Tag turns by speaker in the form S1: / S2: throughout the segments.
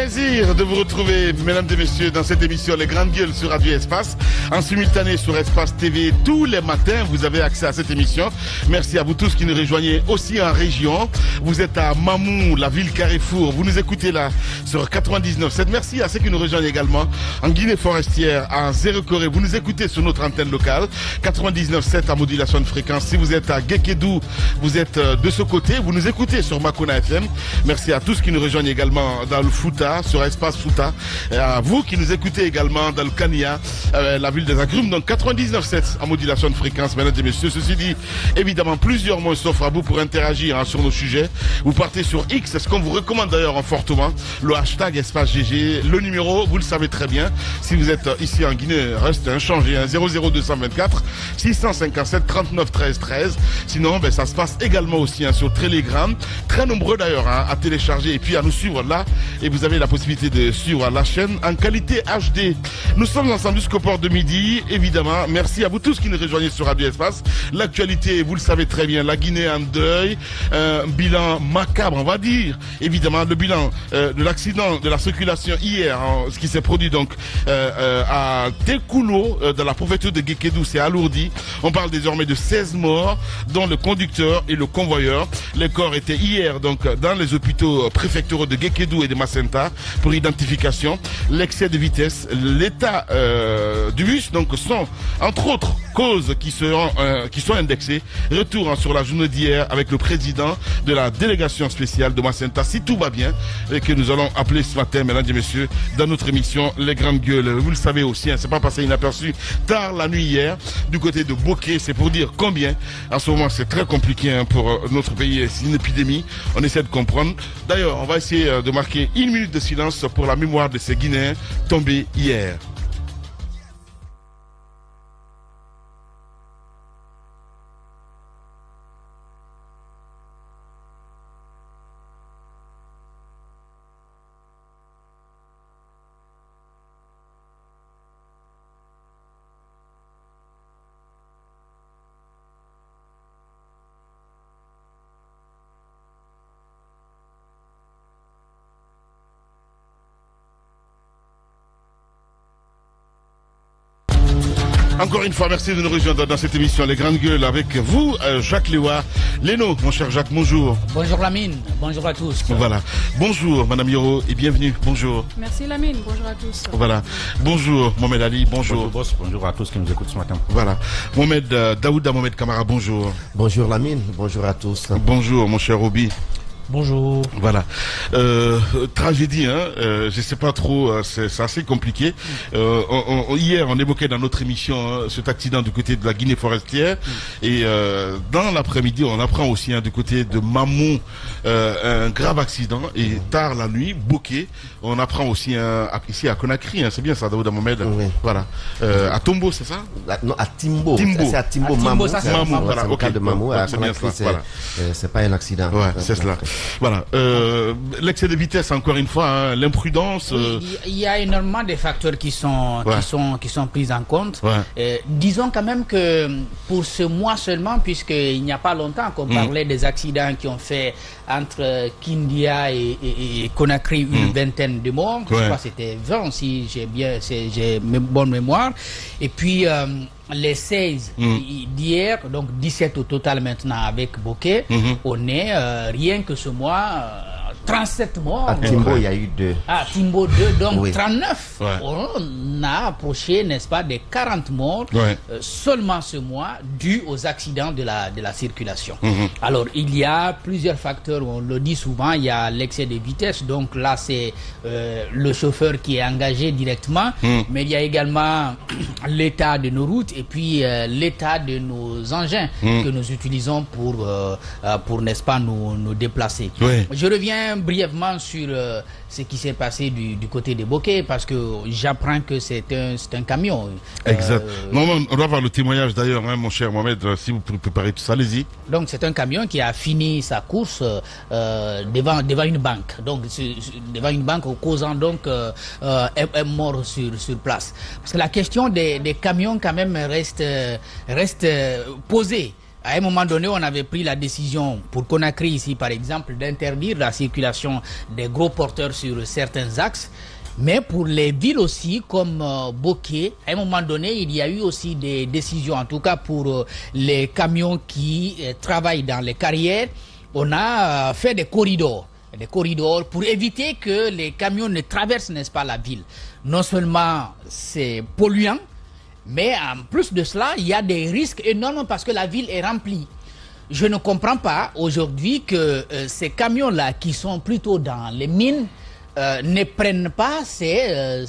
S1: Plaisir de vous retrouver, mesdames et messieurs, dans cette émission Les Grandes Gueules sur Radio Espace. En simultané sur Espace TV, tous les matins, vous avez accès à cette émission. Merci à vous tous qui nous rejoignez aussi en région. Vous êtes à Mamou, la ville Carrefour. Vous nous écoutez là sur 99.7. Merci à ceux qui nous rejoignent également en Guinée forestière, à Zéro-Corée. Vous nous écoutez sur notre antenne locale, 99.7 à modulation de fréquence. Si vous êtes à Gekedou, vous êtes de ce côté. Vous nous écoutez sur Makona FM. Merci à tous qui nous rejoignent également dans le Fouta, sur Espace Fouta. Et à vous qui nous écoutez également dans le Kania, la ville des Agrumes, donc 99.7 en modulation de fréquence, mesdames et messieurs. Ceci dit, évidemment, plusieurs mots s'offrent à vous pour interagir sur nos sujets. Vous partez sur X, c'est ce qu'on vous recommande d'ailleurs fortement, le hashtag Espace GG, le numéro, vous le savez très bien. Si vous êtes ici en Guinée, reste inchangé, 00224 657 39 13 13. Sinon, ça se passe également aussi sur Telegram. Très nombreux d'ailleurs à télécharger et puis à nous suivre là. Et vous avez la possibilité de suivre la chaîne en qualité HD. Nous sommes ensemble jusqu'au port de midi, évidemment. Merci à vous tous qui nous rejoignez sur Radio Espace. L'actualité, vous le savez très bien, la Guinée en deuil. Un bilan macabre, on va dire. Évidemment, le bilan de l'accident de la circulation hier, ce qui s'est produit donc à Tekoulo, dans la préfecture de Gekedou, c'est alourdi. On parle désormais de 16 morts, dont le conducteur et le convoyeur. Les corps étaient hier donc dans les hôpitaux préfectoraux de Gekedou et de Macenta pour identification. L'excès de vitesse, l'état du bus, donc sont entre autres causes qui sont indexées. Retour sur la journée d'hier avec le président de la délégation spéciale de Macenta, si tout va bien, et que nous allons appeler ce matin, mesdames et messieurs, dans notre émission Les Grandes Gueules. Vous le savez aussi, c'est pas passé inaperçu tard la nuit hier du côté de Bokeh. C'est pour dire combien en ce moment c'est très compliqué pour notre pays. C'est une épidémie, on essaie de comprendre. D'ailleurs, on va essayer de marquer une minute de silence pour la mémoire de ces Guinéens tombés hier. Encore une fois, merci de nous rejoindre dans cette émission Les Grandes Gueules avec vous, Jacques Léoua. Léno, mon cher Jacques, bonjour.
S2: Bonjour Lamine, bonjour à tous.
S1: Voilà. Bonjour Madame Yoro et bienvenue, bonjour.
S3: Merci Lamine, bonjour à tous.
S1: Voilà. Bonjour Mohamed Ali, bonjour.
S4: Bonjour boss, bonjour à tous qui nous écoutent ce matin.
S1: Voilà. Mohamed Daouda Mohamed Kamara, bonjour.
S5: Bonjour Lamine, bonjour à tous.
S1: Bonjour mon cher Obi.
S2: Bonjour.
S1: Voilà. Tragédie, je sais pas trop, c'est assez compliqué. Hier, on évoquait dans notre émission cet accident du côté de la Guinée forestière. Et dans l'après-midi, on apprend aussi du côté de Mamou un grave accident. Et tard la nuit, Bokeh, on apprend aussi ici à Conakry, c'est bien ça, Daouda Mohamed.
S5: Oui.
S1: Voilà. À Tombo, c'est ça?
S5: Non, à Timbo.
S1: C'est
S5: à Timbo, Mamou.
S2: Ça, c'est
S5: Mamou,
S1: voilà,
S5: c'est le cas de Mamou. À
S1: c'est bien
S5: Conakry,
S1: ça. Voilà.
S5: c'est pas un accident.
S1: Ouais, c'est cela. Voilà. L'excès de vitesse, encore une fois, l'imprudence.
S2: Il y a énormément de facteurs qui sont pris en compte.
S1: Ouais.
S2: Disons quand même que pour ce mois seulement, puisqu'il n'y a pas longtemps qu'on parlait des accidents qui ont fait entre Kindia et Conakry une vingtaine de morts. Je crois que c'était 20 si j'ai bonne mémoire. Et puis les 16 d'hier, donc 17 au total maintenant avec Bokeh, on est rien que ce mois 37 morts.
S5: À Timbo, il y a eu 2.
S2: À Timbo 2, donc 39.
S1: Ouais.
S2: On a approché, n'est-ce pas, des 40 morts seulement ce mois, dû aux accidents de la circulation. Alors, il y a plusieurs facteurs, on le dit souvent, il y a l'excès de vitesse, donc là, c'est le chauffeur qui est engagé directement, mais il y a également l'état de nos routes et puis l'état de nos engins que nous utilisons pour n'est-ce pas, nous déplacer. Je reviens brièvement sur ce qui s'est passé du côté de Bokeh, parce que j'apprends que c'est un camion.
S1: Exact. Non, on doit voir le témoignage d'ailleurs, mon cher Mohamed, si vous pouvez préparer tout ça, allez-y.
S2: Donc c'est un camion qui a fini sa course devant une banque. Donc devant une banque, causant donc un mort sur place. Parce que la question des camions quand même reste posée. À un moment donné, on avait pris la décision pour Conakry ici, par exemple, d'interdire la circulation des gros porteurs sur certains axes. Mais pour les villes aussi, comme Boké, à un moment donné, il y a eu aussi des décisions, en tout cas pour les camions qui travaillent dans les carrières. On a fait des corridors pour éviter que les camions ne traversent, n'est-ce pas, la ville. Non seulement c'est polluant, mais en plus de cela, il y a des risques énormes parce que la ville est remplie. Je ne comprends pas aujourd'hui que ces camions-là qui sont plutôt dans les mines ne prennent pas ces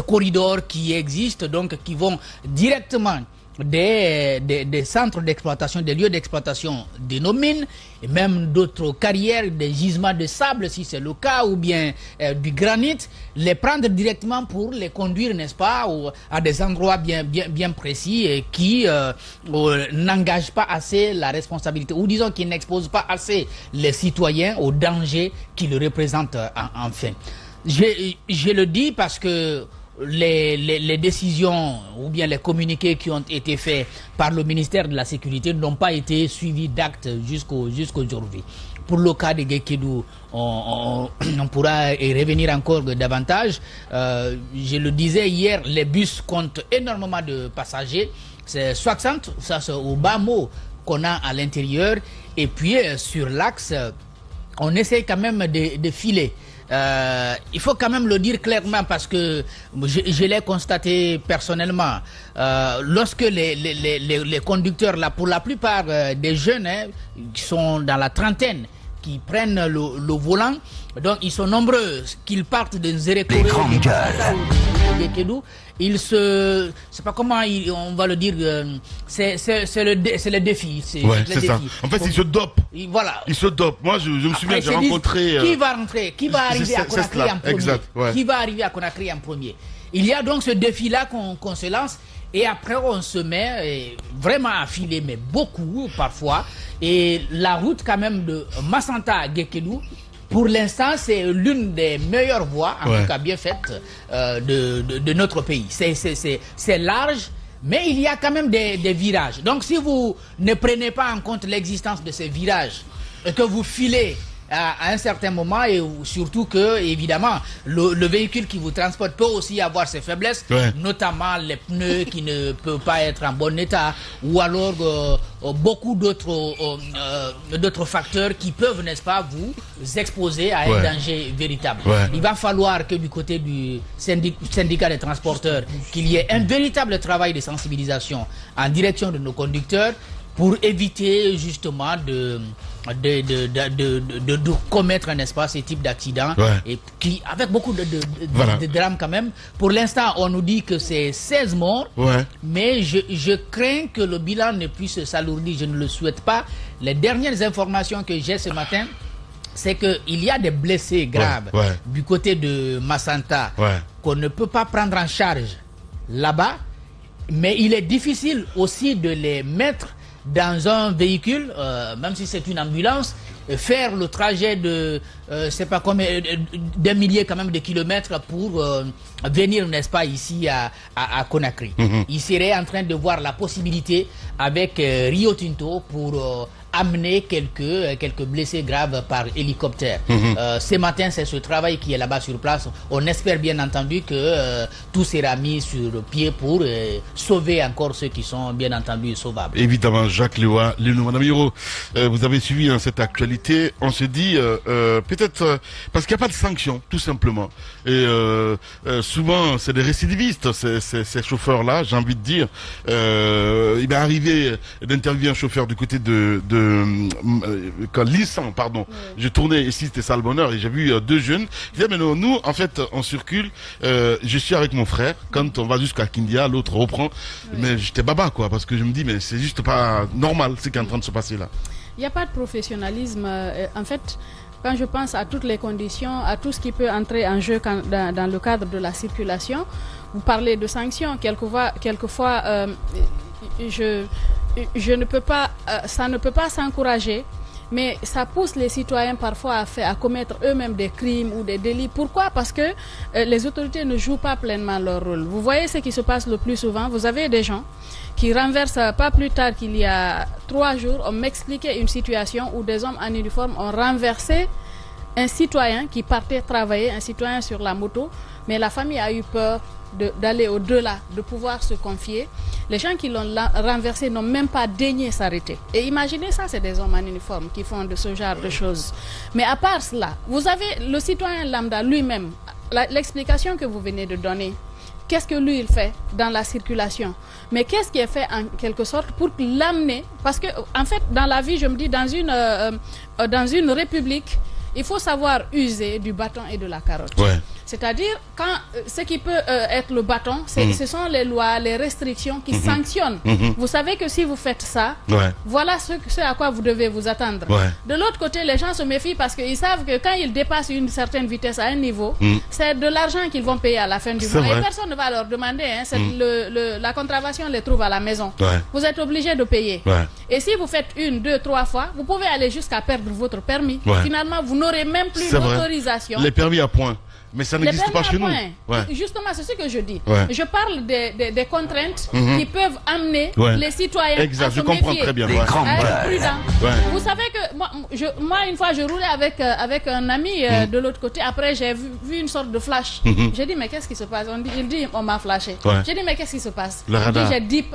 S2: corridors qui existent, donc qui vont directement des centres d'exploitation, des lieux d'exploitation de nos mines, et même d'autres carrières, des gisements de sable si c'est le cas, ou bien du granit, les prendre directement pour les conduire, n'est-ce pas, à des endroits bien précis et qui n'engagent pas assez la responsabilité, ou disons qui n'exposent pas assez les citoyens au danger qu'ils représentent enfin. Je le dis parce que les décisions ou bien les communiqués qui ont été faits par le ministère de la Sécurité n'ont pas été suivis d'actes jusqu'aujourd'hui. Pour le cas de Guékédou, on pourra y revenir encore davantage. Je le disais hier, les bus comptent énormément de passagers. C'est 60, ça c'est au bas mot qu'on a à l'intérieur. Et puis sur l'axe, on essaie quand même de filer. Il faut quand même le dire clairement parce que je l'ai constaté personnellement. Lorsque les conducteurs, là, pour la plupart des jeunes qui sont dans la trentaine, qui prennent le volant, donc ils sont nombreux, qu'ils partent de Nzérékoré, ils se, c'est pas comment on va le dire, c'est le défi.
S1: Ouais, c'est ça. En fait, ils se dopent.
S2: Voilà.
S1: Ils se dopent. Moi, je me souviens, j'ai rencontré.
S2: Qui va rentrer? Qui va arriver à Conakry en premier?
S1: Exact, ouais.
S2: Qui va arriver à Conakry en premier? Il y a donc ce défi-là qu'on se lance. Et après, on se met vraiment à filer, mais beaucoup parfois. Et la route quand même de Massanta à Guékédou, pour l'instant, c'est l'une des meilleures voies, en tout cas bien faites, de notre pays. C'est large, mais il y a quand même des virages. Donc si vous ne prenez pas en compte l'existence de ces virages, et que vous filez à un certain moment, et surtout que, évidemment, le véhicule qui vous transporte peut aussi avoir ses faiblesses, notamment les pneus qui ne peuvent pas être en bon état, ou alors beaucoup d'autres facteurs qui peuvent, n'est-ce pas, vous exposer à un danger véritable. Il va falloir que du côté du syndicat des transporteurs, qu'il y ait un véritable travail de sensibilisation en direction de nos conducteurs pour éviter justement de commettre, n'est-ce pas, ce type d'accident, et qui, avec beaucoup de drames quand même. Pour l'instant, on nous dit que c'est 16 morts, mais je crains que le bilan ne puisse s'alourdir. Je ne le souhaite pas. Les dernières informations que j'ai ce matin, c'est qu'il y a des blessés graves du côté de Massanta qu'on ne peut pas prendre en charge là-bas, mais il est difficile aussi de les mettre dans un véhicule, même si c'est une ambulance, faire le trajet de, c'est pas combien, d'un millier quand même de kilomètres pour venir, n'est-ce pas, ici à Conakry. Il serait en train de voir la possibilité avec Rio Tinto pour amener quelques blessés graves par hélicoptère. Ce matin, c'est ce travail qui est là-bas sur place. On espère bien entendu que tout sera mis sur pied pour sauver encore ceux qui sont bien entendu sauvables.
S1: Évidemment, Jacques Léoua, Madame Hiro, vous avez suivi cette actualité. On se dit, peut-être, parce qu'il n'y a pas de sanctions, tout simplement. Et souvent, c'est des récidivistes, ces chauffeurs-là, j'ai envie de dire. Il m'est arrivé d'interviewer un chauffeur du côté de Lissan, pardon. Je tournais ici, c'était ça le bonheur, et j'ai vu deux jeunes qui disaient, mais non, nous, en fait, on circule, je suis avec mon frère, quand on va jusqu'à Kindia, l'autre reprend, mais j'étais baba, quoi, parce que je me dis, mais c'est juste pas normal ce qui est en train de se passer là.
S3: Il n'y a pas de professionnalisme, en fait. Quand je pense à toutes les conditions, à tout ce qui peut entrer en jeu dans le cadre de la circulation, vous parlez de sanctions, quelquefois je ne peux pas, ça ne peut pas s'encourager mais ça pousse les citoyens parfois à commettre eux-mêmes des crimes ou des délits. Pourquoi? Parce que les autorités ne jouent pas pleinement leur rôle. Vous voyez ce qui se passe le plus souvent. Vous avez des gens qui renversent, pas plus tard qu'il y a 3 jours, on m'expliquait une situation où des hommes en uniforme ont renversé un citoyen qui partait travailler, un citoyen sur la moto, mais la famille a eu peur d'aller au-delà, de pouvoir se confier. Les gens qui l'ont renversé n'ont même pas daigné s'arrêter. Et imaginez ça, c'est des hommes en uniforme qui font de ce genre de choses. Mais à part cela, vous avez le citoyen lambda lui-même, l'explication que vous venez de donner. Qu'est-ce que lui, il fait dans la circulation? Mais qu'est-ce qui est fait en quelque sorte pour l'amener? Parce que, en fait, dans la vie, je me dis, dans une république, il faut savoir user du bâton et de la carotte. Ouais. C'est-à-dire, quand ce qui peut être le bâton, ce sont les lois, les restrictions qui sanctionnent. Vous savez que si vous faites ça, voilà ce à quoi vous devez vous attendre. De l'autre côté, les gens se méfient parce qu'ils savent que quand ils dépassent une certaine vitesse à un niveau, c'est de l'argent qu'ils vont payer à la fin du mois. Et personne ne va leur demander. Hein, la contravention les trouve à la maison. Vous êtes obligé de payer. Et si vous faites 1, 2, 3 fois, vous pouvez aller jusqu'à perdre votre permis. Finalement, vous n'aurez même plus d'autorisation.
S1: Les permis à point. Mais ça n'existe pas chez nous.
S3: Justement, c'est ce que je dis. Je parle des contraintes qui peuvent amener les citoyens à se méfier,
S1: très bien.
S3: à être prudents. Vous savez que moi, une fois, je roulais avec un ami de l'autre côté. Après, j'ai vu une sorte de flash. J'ai dit, mais qu'est-ce qui se passe? Il dit, on m'a flashé. J'ai dit, mais qu'est-ce qui se passe?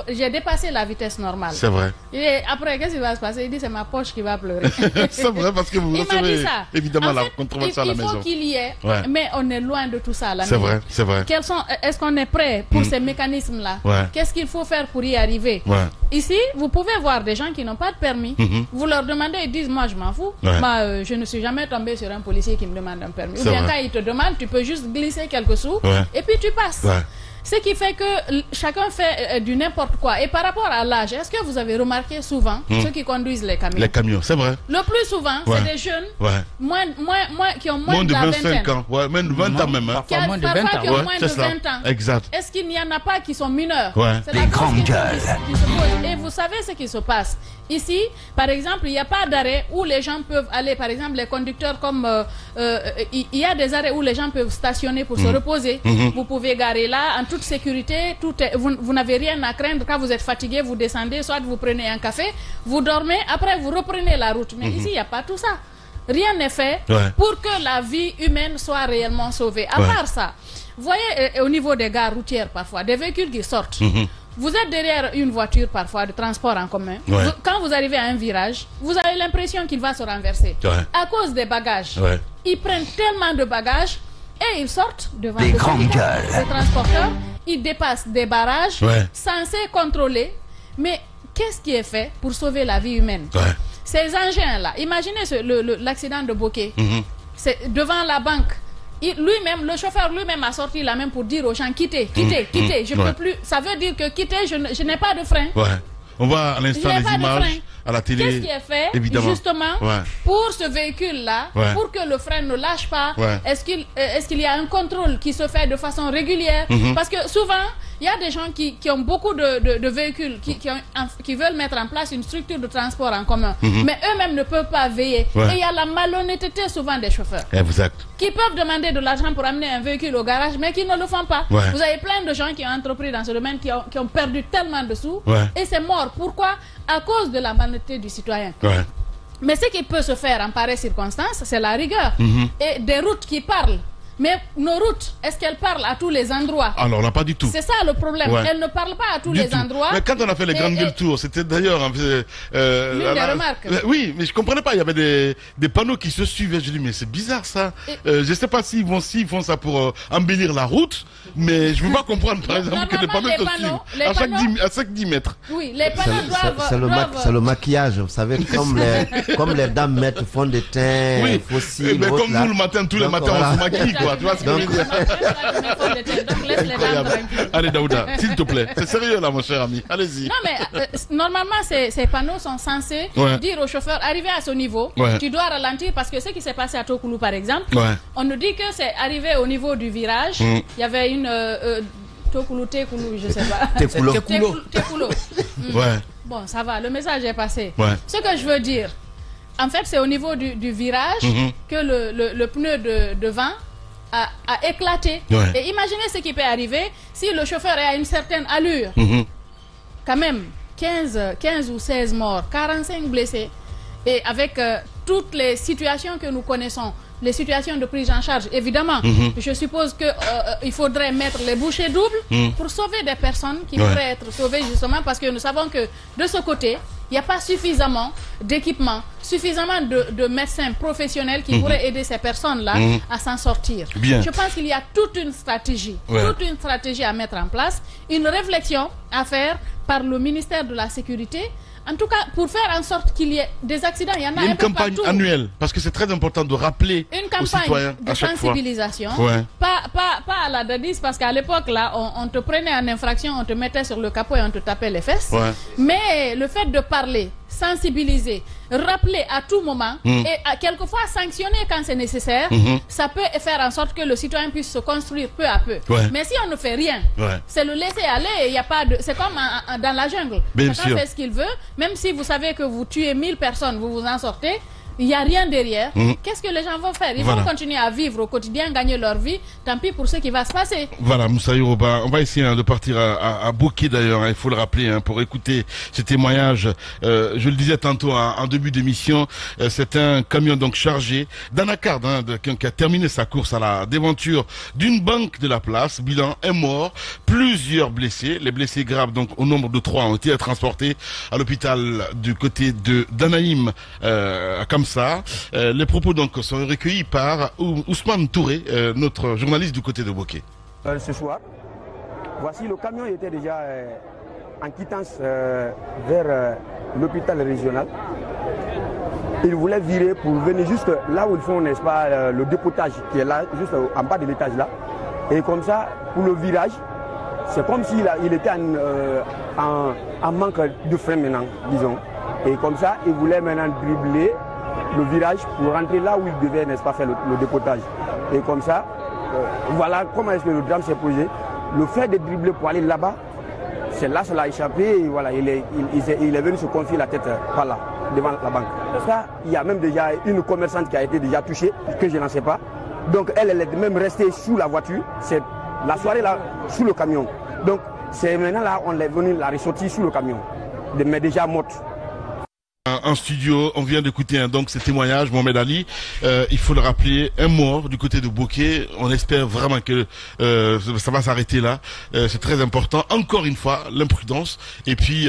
S3: J'ai dépassé la vitesse normale.
S1: C'est vrai.
S3: Et après, qu'est-ce qui va se passer? Il dit, c'est ma poche qui va pleurer.
S1: C'est vrai, parce que vous recevez évidemment la contravention à la maison.
S3: Il faut qu'il y ait, mais on est loin de tout ça.
S1: C'est vrai, c'est vrai.
S3: Est-ce qu'on est prêt pour ces mécanismes-là? Qu'est-ce qu'il faut faire pour y arriver? Ici, vous pouvez voir des gens qui n'ont pas de permis. Vous leur demandez, ils disent, moi je m'en fous. Moi, je ne suis jamais tombé sur un policier qui me demande un permis. Ou bien quand il te demande, tu peux juste glisser quelques sous et puis tu passes. Ce qui fait que chacun fait du n'importe quoi. Et par rapport à l'âge, est-ce que vous avez remarqué souvent ceux qui conduisent les camions?
S1: Les camions, c'est vrai.
S3: Le plus souvent, c'est des jeunes qui ont moins de
S1: 25 ans. Moins de 20 ans même.
S3: Parfois moins de 20 ans. Qui ont moins de 20 ans.
S1: Exact.
S3: Est-ce qu'il n'y en a pas qui sont mineurs? C'est
S6: les grandes gueules.
S3: Et vous savez ce qui se passe. Ici, par exemple, il n'y a pas d'arrêt où les gens peuvent aller. Par exemple, les conducteurs, comme il y a des arrêts où les gens peuvent stationner pour se reposer. Vous pouvez garer là en toute sécurité. Vous n'avez rien à craindre. Quand vous êtes fatigué, vous descendez, soit vous prenez un café, vous dormez, après vous reprenez la route. Mais ici, il n'y a pas tout ça. Rien n'est fait pour que la vie humaine soit réellement sauvée. À part ça, vous voyez au niveau des gares routières parfois, des véhicules qui sortent. Vous êtes derrière une voiture parfois de transport en commun. Quand vous arrivez à un virage, vous avez l'impression qu'il va se renverser. À cause des bagages. Ils prennent tellement de bagages et ils sortent devant les transporteurs. Ils dépassent des barrages censés contrôler. Mais qu'est-ce qui est fait pour sauver la vie humaine? Ces engins-là, imaginez l'accident de Bokeh. C'est devant la banque. Lui-même, le chauffeur lui-même a sorti la main pour dire aux gens quittez, je peux plus. Ça veut dire que quittez, je n'ai pas de frein.
S1: On voit à l'instant les images à la télé.
S3: Qu'est-ce qui est fait justement pour ce véhicule-là, pour que le frein ne lâche pas? Est-ce qu'il y a un contrôle qui se fait de façon régulière? Parce que souvent, il y a des gens qui ont beaucoup de véhicules, qui veulent mettre en place une structure de transport en commun, mais eux-mêmes ne peuvent pas veiller. Et il y a la malhonnêteté souvent des chauffeurs. Qui peuvent demander de l'argent pour amener un véhicule au garage, mais qui ne le font pas. Vous avez plein de gens qui ont entrepris dans ce domaine, qui ont perdu tellement de sous, et c'est mort. Pourquoi? À cause de la malhonnêteté du citoyen. Mais ce qui peut se faire en pareille circonstance, c'est la rigueur. Et des routes qui parlent. Mais nos routes, est-ce qu'elles parlent à tous les endroits?
S1: Alors là, pas du tout.
S3: C'est ça le problème. Elles ne parlent pas à tous les endroits.
S1: Mais quand on a fait les grandes gueules tours, c'était d'ailleurs...
S3: l'une des remarques.
S1: Oui, mais je comprenais pas. Il y avait des panneaux qui se suivaient. Je dis, mais c'est bizarre ça. Je sais pas s'ils font ça pour embellir la route, mais je ne peux pas comprendre, par exemple, que des panneaux se suivent à chaque 10 mètres.
S3: Oui, les panneaux doivent...
S5: C'est le maquillage, vous savez, comme les dames mettent fond de teint, fossiles...
S1: Mais comme nous, le matin, tous les matins, on se maquille, quoi. Tu vois ce que je veux dire?
S3: Donc laisse les dames tranquilles.
S1: Allez Daouda, s'il te plaît. C'est sérieux là mon cher ami. Allez-y.
S3: Non mais normalement ces panneaux sont censés dire au chauffeur, arrivé à ce niveau, tu dois ralentir, parce que ce qui s'est passé à Tokoulou par exemple, on nous dit que c'est arrivé au niveau du virage, il y avait une Tokoulou, je sais pas. Tekoulo. Bon, ça va, le message est passé. Ce que je veux dire, En fait, c'est au niveau du virage que le pneu de vent a éclaté.
S1: Ouais.
S3: Et imaginez ce qui peut arriver si le chauffeur est à une certaine allure. Quand même, 15 ou 16 morts, 45 blessés. Et avec toutes les situations que nous connaissons, les situations de prise en charge, évidemment, je suppose qu'il faudrait mettre les bouchées doubles pour sauver des personnes qui pourraient être sauvées justement parce que nous savons que de ce côté, il n'y a pas suffisamment d'équipements, suffisamment de médecins professionnels qui pourraient aider ces personnes-là à s'en sortir.
S1: Bien.
S3: Je pense qu'il y a toute une stratégie à mettre en place, une réflexion à faire par le ministère de la Sécurité. En tout cas, pour faire en sorte qu'il y ait des accidents, il y en a un peu
S1: une campagne
S3: partout.
S1: annuelle, parce que c'est très important de rappeler aux citoyens
S3: de
S1: à chaque fois.
S3: sensibilisation,
S1: Ouais.
S3: pas à la dadis, parce qu'à l'époque, là, on te prenait en infraction, on te mettait sur le capot et on te tapait les fesses.
S1: Ouais.
S3: Mais le fait de parler, sensibiliser, rappeler à tout moment et quelquefois sanctionner quand c'est nécessaire, ça peut faire en sorte que le citoyen puisse se construire peu à peu.
S1: Ouais.
S3: Mais si on ne fait rien,
S1: Ouais.
S3: c'est le laisser aller, il y a pas de... C'est comme dans la jungle.
S1: Bien
S3: Chacun
S1: sûr.
S3: fait ce qu'il veut, même si vous savez que vous tuez 1000 personnes, vous vous en sortez, il n'y a rien derrière. Qu'est-ce que les gens vont faire? Ils vont continuer à vivre au quotidien, gagner leur vie. Tant pis pour ce qui va se passer.
S1: Voilà, Moussa Yoruba, on va essayer de partir à Bouquet d'ailleurs, il faut le rappeler, pour écouter ces témoignages. Je le disais tantôt en début d'émission, c'est un camion donc chargé d'anacarde, qui a terminé sa course à la déventure d'une banque de la place. Bilan, un mort, plusieurs blessés. Les blessés graves, donc au nombre de 3, ont été transportés à l'hôpital du côté de d'Anaïm, comme ça. Les propos donc sont recueillis par Ousmane Touré, notre journaliste du côté de Bouquet.
S6: Ce soir, voici le camion était déjà en quittance vers l'hôpital régional. Il voulait virer pour venir juste là où ils font, n'est-ce pas, le dépotage qui est là, juste en bas de l'étage là. Et comme ça, pour le virage, c'est comme s'il était en manque de frein maintenant, disons. Et comme ça, il voulait maintenant dribbler le virage pour rentrer là où il devait, n'est-ce pas, faire le dépotage. Et comme ça, voilà comment est-ce que le drame s'est posé. Le fait de dribbler pour aller là-bas, c'est là, ça l'a échappé. Et voilà, il est venu se confier la tête par là, devant la banque. Ça, il y a même déjà une commerçante qui a été déjà touchée, que je n'en sais pas. Donc elle est même restée sous la voiture. C'est la soirée là, sous le camion. Donc c'est maintenant là, on est venu la ressortir sous le camion, mais déjà morte.
S1: En studio, on vient d'écouter donc ces témoignages, Mohamed Ali. Il faut le rappeler, un mort du côté de Bouquet. On espère vraiment que ça va s'arrêter là. C'est très important. Encore une fois, l'imprudence. Et puis,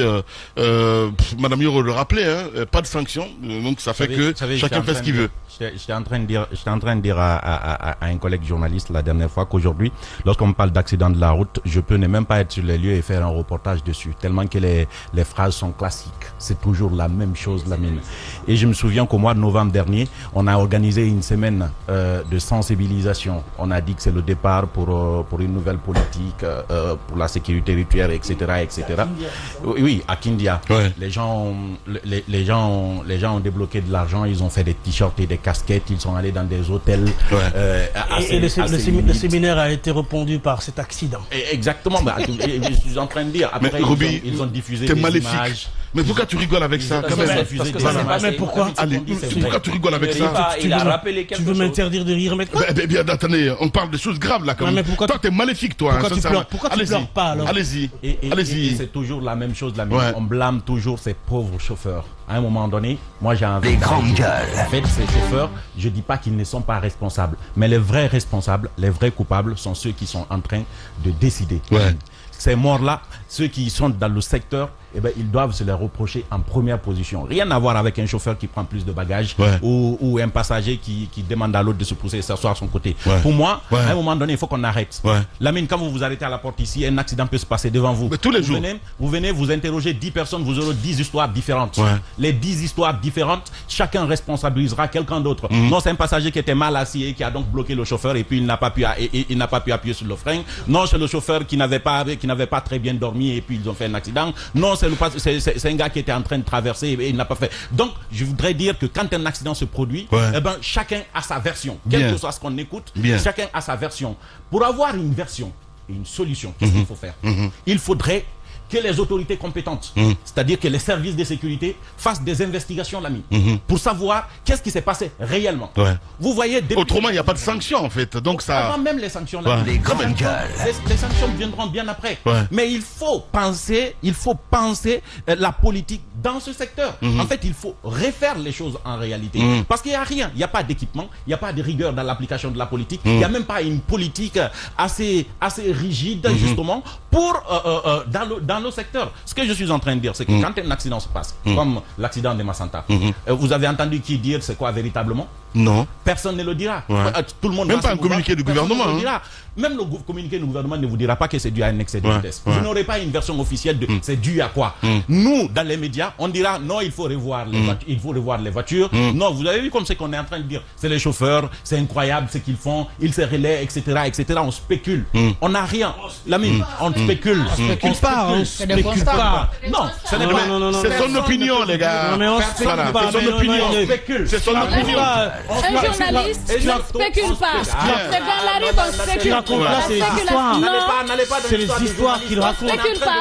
S1: Madame Yoro le rappelait, pas de sanction. Donc ça fait que chacun fait ce qu'il veut.
S4: J'étais en train de dire à un collègue journaliste la dernière fois qu'aujourd'hui, lorsqu'on parle d'accident de la route, je peux ne même pas être sur les lieux et faire un reportage dessus, tellement que les phrases sont classiques. C'est toujours la même chose, la mine. Et je me souviens qu'au mois de novembre dernier, on a organisé une semaine de sensibilisation. On a dit que c'est le départ pour une nouvelle politique, pour la sécurité routière, etc., etc. Oui, à Kindia. Ouais. Les gens ont débloqué de l'argent, ils ont fait des t-shirts et des casquettes, ils sont allés dans des hôtels. Ouais.
S7: Le séminaire a été répondu par cet accident.
S4: Exactement. Je suis en train de dire. Après, ils ont diffusé des images.
S1: Mais pourquoi tu rigoles avec ça quand même?
S7: Mais pourquoi?
S1: Allez, pourquoi tu rigoles avec ça?
S7: Il a rappelé quelque chose. Tu veux m'interdire de rire maintenant?
S1: Bien, attendez, on parle de choses graves là quand même. Toi, t'es maléfique, toi.
S7: Pourquoi tu pleures pas alors?
S1: Allez-y.
S4: Et c'est toujours la même chose, on blâme toujours ces pauvres chauffeurs. À un moment donné, moi j'ai envie.
S8: Les grandes gueules.
S4: En fait, ces chauffeurs, je dis pas qu'ils ne sont pas responsables, mais les vrais responsables, les vrais coupables sont ceux qui sont en train de décider.
S1: Ouais.
S4: Ces morts-là, ceux qui sont dans le secteur, eh ben, ils doivent se les reprocher en première position. Rien à voir avec un chauffeur qui prend plus de bagages ou un passager qui demande à l'autre de se pousser et s'asseoir à son côté. Ouais. Pour moi, à un moment donné, il faut qu'on arrête. Ouais. Lamine, quand vous vous arrêtez à la porte ici, un accident peut se passer devant vous.
S1: Mais tous les jours.
S4: Vous venez, vous interrogez 10 personnes, vous aurez 10 histoires différentes. Ouais. Les 10 histoires différentes, chacun responsabilisera quelqu'un d'autre. Non, c'est un passager qui était mal assis et qui a donc bloqué le chauffeur et puis il n'a pas pu appuyer sur le frein. Non, c'est le chauffeur qui n'avait pas très bien dormi et puis ils ont fait un accident. Non, c'est un gars qui était en train de traverser et il n'a pas fait. Donc, je voudrais dire que quand un accident se produit, eh ben, chacun a sa version. Quel que soit ce qu'on écoute, chacun a sa version. Pour avoir une version et une solution, qu'est-ce qu'il faut faire? Il faudrait que les autorités compétentes, c'est-à-dire que les services de sécurité fassent des investigations, l'ami, pour savoir qu'est-ce qui s'est passé réellement. Vous voyez,
S1: autrement, il n'y a pas de sanctions, en fait. Donc ça...
S4: Avant même les sanctions, l'ami. Les sanctions viendront bien après. Mais il faut penser la politique dans ce secteur. En fait, il faut refaire les choses en réalité. Parce qu'il n'y a rien. Il n'y a pas d'équipement, il n'y a pas de rigueur dans l'application de la politique. Il n'y a même pas une politique assez rigide, justement, pour dans nos secteurs. Ce que je suis en train de dire, c'est que quand un accident se passe, comme l'accident de Massanta, vous avez entendu qui dire c'est quoi véritablement?
S1: Non.
S4: Personne ne le dira. Tout le monde
S1: même pas un communiqué du gouvernement.
S4: Même le communiqué du gouvernement ne vous dira pas que c'est dû à un excès de vitesse. Vous n'aurez pas une version officielle de c'est dû à quoi. Nous, dans les médias, on dira non, il faut revoir les voitures. Non, vous avez vu comme c'est qu'on est en train de dire. C'est les chauffeurs, c'est incroyable ce qu'ils font, ils se relaient, etc., etc. On spécule. On n'a rien. L'ami, on spécule.
S2: On spécule pas.
S4: Non, ce n'est pas.
S1: C'est son opinion, les gars. C'est son opinion. C'est son opinion.
S3: Un journaliste ne spécule pas. C'est dans la rue qu'on spécule.
S7: C'est les histoires qu'il raconte.
S3: On ne spécule pas.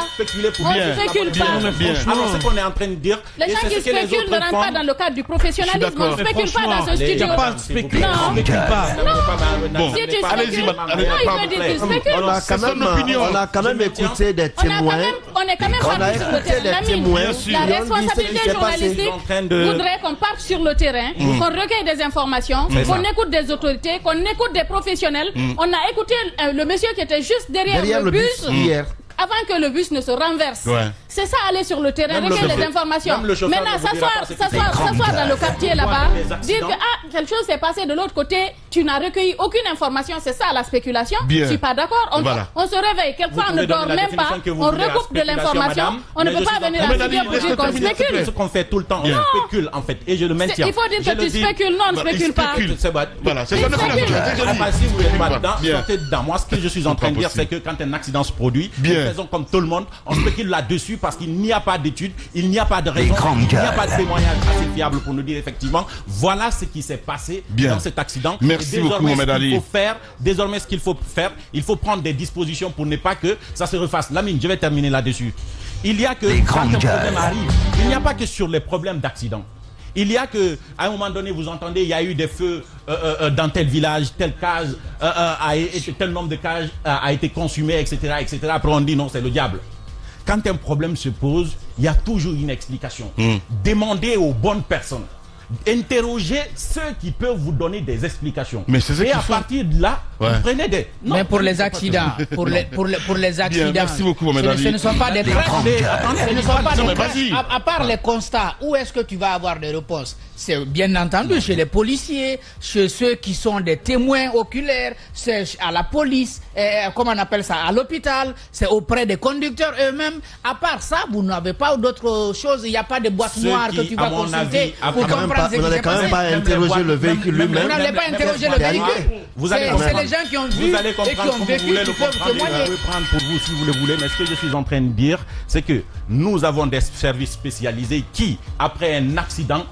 S3: On ne spécule pas.
S4: Alors, ce qu'on est en train de dire.
S3: Les gens qui spéculent ne rentrent pas dans le cadre du professionnalisme. On ne spécule pas dans ce studio.
S7: Il n'y a pas de spéculation. On ne spécule pas.
S1: Bon, allez-y,
S5: on a quand même écouté des témoins.
S3: On est quand même parti sur le terrain. La responsabilité journalistique voudrait qu'on parte sur le terrain, qu'on recueille des informations, qu'on écoute des autorités, qu'on écoute des professionnels. On a écouté le monsieur qui était juste derrière le bus
S5: hier.
S3: Avant que le bus ne se renverse. C'est ça, aller sur le terrain, recueillir les informations. Maintenant, s'asseoir dans le quartier là-bas, dire que quelque chose s'est passé de l'autre côté, tu n'as recueilli aucune information, c'est ça la spéculation. Je ne suis pas d'accord. On se réveille, quelquefois on ne dort même pas, on recoupe de l'information, on ne peut pas venir à studio pour dire qu'on spécule.
S4: Ce qu'on fait tout le temps, on spécule en fait, et je le maintiens.
S3: Il faut dire que tu spécules, non, on ne spécule pas.
S1: Voilà, c'est ça.
S4: Si vous n'êtes pas dedans, sortez dedans. Moi, ce que je suis en train de dire, c'est que quand un accident se produit, faisons comme tout le monde, on spécule là-dessus parce qu'il n'y a pas d'études, il n'y a pas de raison, il n'y a pas de témoignage assez fiable pour nous dire effectivement, voilà ce qui s'est passé dans cet accident.
S1: Merci beaucoup, Mohamed Ali.
S4: Désormais, ce qu'il faut faire, il faut prendre des dispositions pour ne pas que ça se refasse. Lamine, je vais terminer là-dessus. Il y a que quand un problème arrive, il n'y a pas que sur les problèmes d'accident. Il y a que, à un moment donné, vous entendez, il y a eu des feux dans tel village, telle case, tel nombre de cages a été consumé, etc., etc. Après, on dit non, c'est le diable. Quand un problème se pose, il y a toujours une explication. Demandez aux bonnes personnes. Interrogez ceux qui peuvent vous donner des explications. Et à partir de là, vous prenez des...
S2: Non, mais pour les accidents, pour les accidents,
S1: merci beaucoup, Mohamed Ali.
S2: Ce ne sont pas des à part les constats, où est-ce que tu vas avoir des réponses? C'est bien entendu chez les policiers, chez ceux qui sont des témoins oculaires, c'est à la police, comment on appelle ça, à l'hôpital, c'est auprès des conducteurs eux-mêmes. À part ça, vous n'avez pas d'autres choses, il n'y a pas de boîte noire que tu vas consulter pour comprendre ce qui s'est passé.
S5: Vous n'allez quand même pas interroger le véhicule lui-même.
S2: Vous n'allez pas interroger le véhicule. C'est les gens qui ont vu
S4: et qui ont vécu qui peuvent témoigner. Je vais prendre pour vous si vous le voulez, mais ce que je suis en train de dire, c'est que nous avons des services spécialisés qui, après un accident,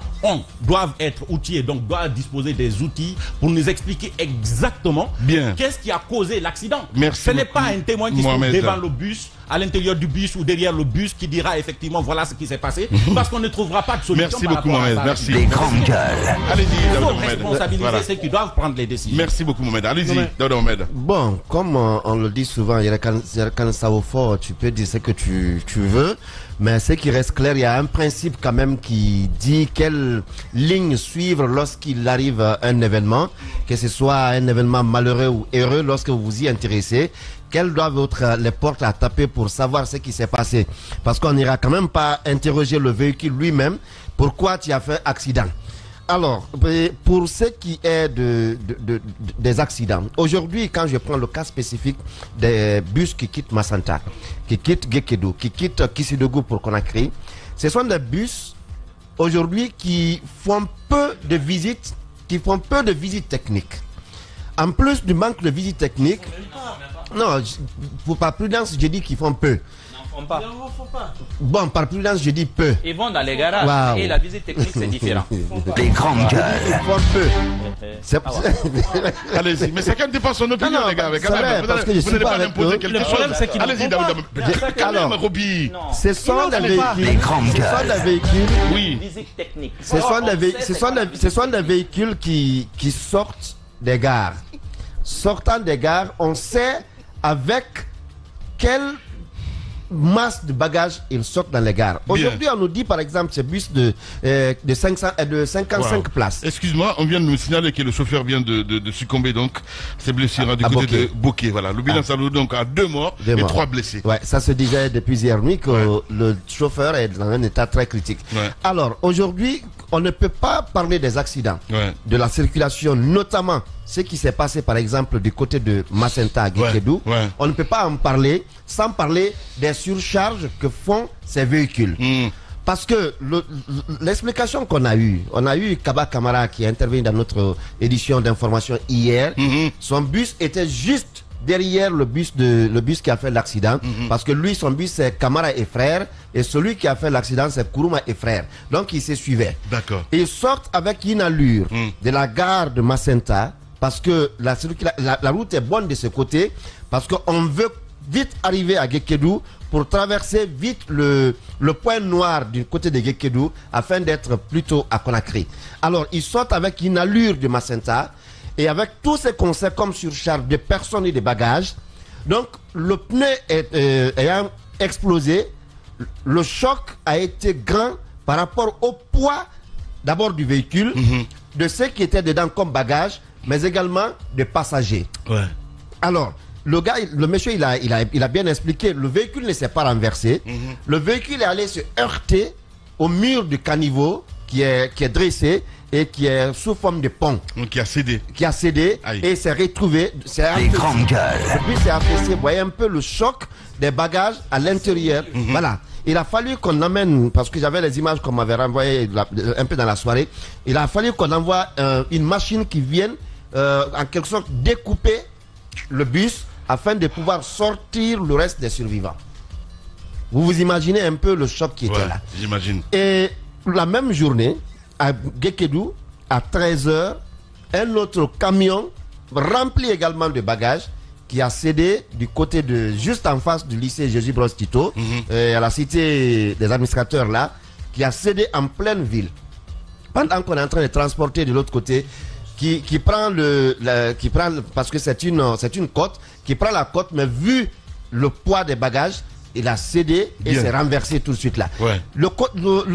S4: doivent être outillés, donc doivent disposer des outils pour nous expliquer exactement qu'est-ce qui a causé l'accident. Ce n'est pas un témoin qui se devant le bus, à l'intérieur du bus ou derrière le bus qui dira effectivement voilà ce qui s'est passé, parce qu'on ne trouvera pas de solution.
S1: Merci beaucoup, Mohamed. Merci.
S5: Les grandes gueules.
S1: Allez-y,
S4: il faut responsabiliser ceux qui doivent prendre les décisions.
S1: Merci beaucoup, Mohamed. Allez-y, Mohamed.
S5: Bon, comme on le dit souvent, quand ça au fort, tu peux dire ce que tu veux. Mais ce qui reste clair, il y a un principe quand même qui dit quelle ligne suivre lorsqu'il arrive un événement, que ce soit un événement malheureux ou heureux, lorsque vous vous y intéressez, quelles doivent être les portes à taper pour savoir ce qui s'est passé. Parce qu'on n'ira quand même pas interroger le véhicule lui-même, pourquoi tu as fait accident. Alors, pour ce qui est des accidents, aujourd'hui, quand je prends le cas spécifique des bus qui quittent Massanta, qui quittent Gekedo, qui quittent Kissidougou pour Conakry, ce sont des bus aujourd'hui qui font peu de visites, techniques. En plus du manque de visites techniques, non, pour pas prudence, j'ai dit qu'ils font peu.
S8: pas.
S5: Bon, par prudence, je dis peu.
S8: Ils vont dans les garages et la visite technique, c'est différent.
S9: Les grandes gueules.
S5: Ils font peu.
S1: Allez-y, mais chacun dépasse son opinion, les gars. Quand même.
S5: Parce que je suis pas
S1: imposer quelque chose. Allez-y, Daoud.
S5: Alors,
S1: Roby.
S5: Ce sont des véhicules.
S1: Oui.
S8: Visite technique.
S5: Ce sont des véhicules qui sortent des gares. Sortant des gares, on sait avec quelle masse de bagages ils sortent dans les gares. Aujourd'hui, on nous dit par exemple ce bus de 55 places.
S1: Excuse-moi, on vient de nous signaler que le chauffeur vient de succomber donc ses blessures du côté de Bokeh. Voilà, le bilan s'alloue donc à 2 morts et 3 blessés.
S5: Ouais, ça se disait depuis hier nuit que le chauffeur est dans un état très critique.
S1: Ouais.
S5: Alors aujourd'hui, on ne peut pas parler des accidents, de la circulation, notamment ce qui s'est passé par exemple du côté de Macenta à Guékédou. On ne peut pas en parler sans parler des surcharges que font ces véhicules. Parce que l'explication qu'on a eue, on a eu Kaba Kamara qui est intervenu dans notre édition d'information hier. Son bus était juste derrière le bus qui a fait l'accident, parce que lui, son bus c'est Kamara et frère, et celui qui a fait l'accident c'est Kourouma et frère. Donc ils se suivaient.
S1: D'accord.
S5: Ils sortent avec une allure de la gare de Macenta, parce que la route est bonne de ce côté, parce qu'on veut vite arriver à Guékédou pour traverser vite le point noir du côté de Guékédou afin d'être plutôt à Conakry. Alors ils sortent avec une allure de Macenta et avec tous ces concepts comme surcharge de personnes et de bagages. Donc le pneu ayant explosé, le choc a été grand par rapport au poids d'abord du véhicule, de ceux qui étaient dedans comme bagages, mais également des passagers. Alors, le monsieur, il a bien expliqué, le véhicule ne s'est pas renversé. Le véhicule est allé se heurter au mur du caniveau qui est dressé et qui est sous forme de pont.
S1: Donc qui a cédé.
S5: Qui a cédé et s'est retrouvé.
S9: Les grandes gueules.
S5: Le bus s'est affaissé. Vous voyez un peu le choc des bagages à l'intérieur. Voilà. Il a fallu qu'on amène, parce que j'avais les images qu'on m'avait renvoyées un peu dans la soirée, il a fallu qu'on envoie une machine qui vienne en quelque sorte découper le bus afin de pouvoir sortir le reste des survivants. Vous vous imaginez un peu le choc qui était là.
S1: J'imagine.
S5: Et la même journée, à Guékédou, à 13h, un autre camion rempli également de bagages qui a cédé du côté de, juste en face du lycée Jésus Brosse Tito, à la cité des administrateurs là, qui a cédé en pleine ville. Pendant qu'on est en train de transporter de l'autre côté, qui prend parce que c'est une côte, qui prend la côte, mais vu le poids des bagages, il a cédé et s'est renversé tout de suite là.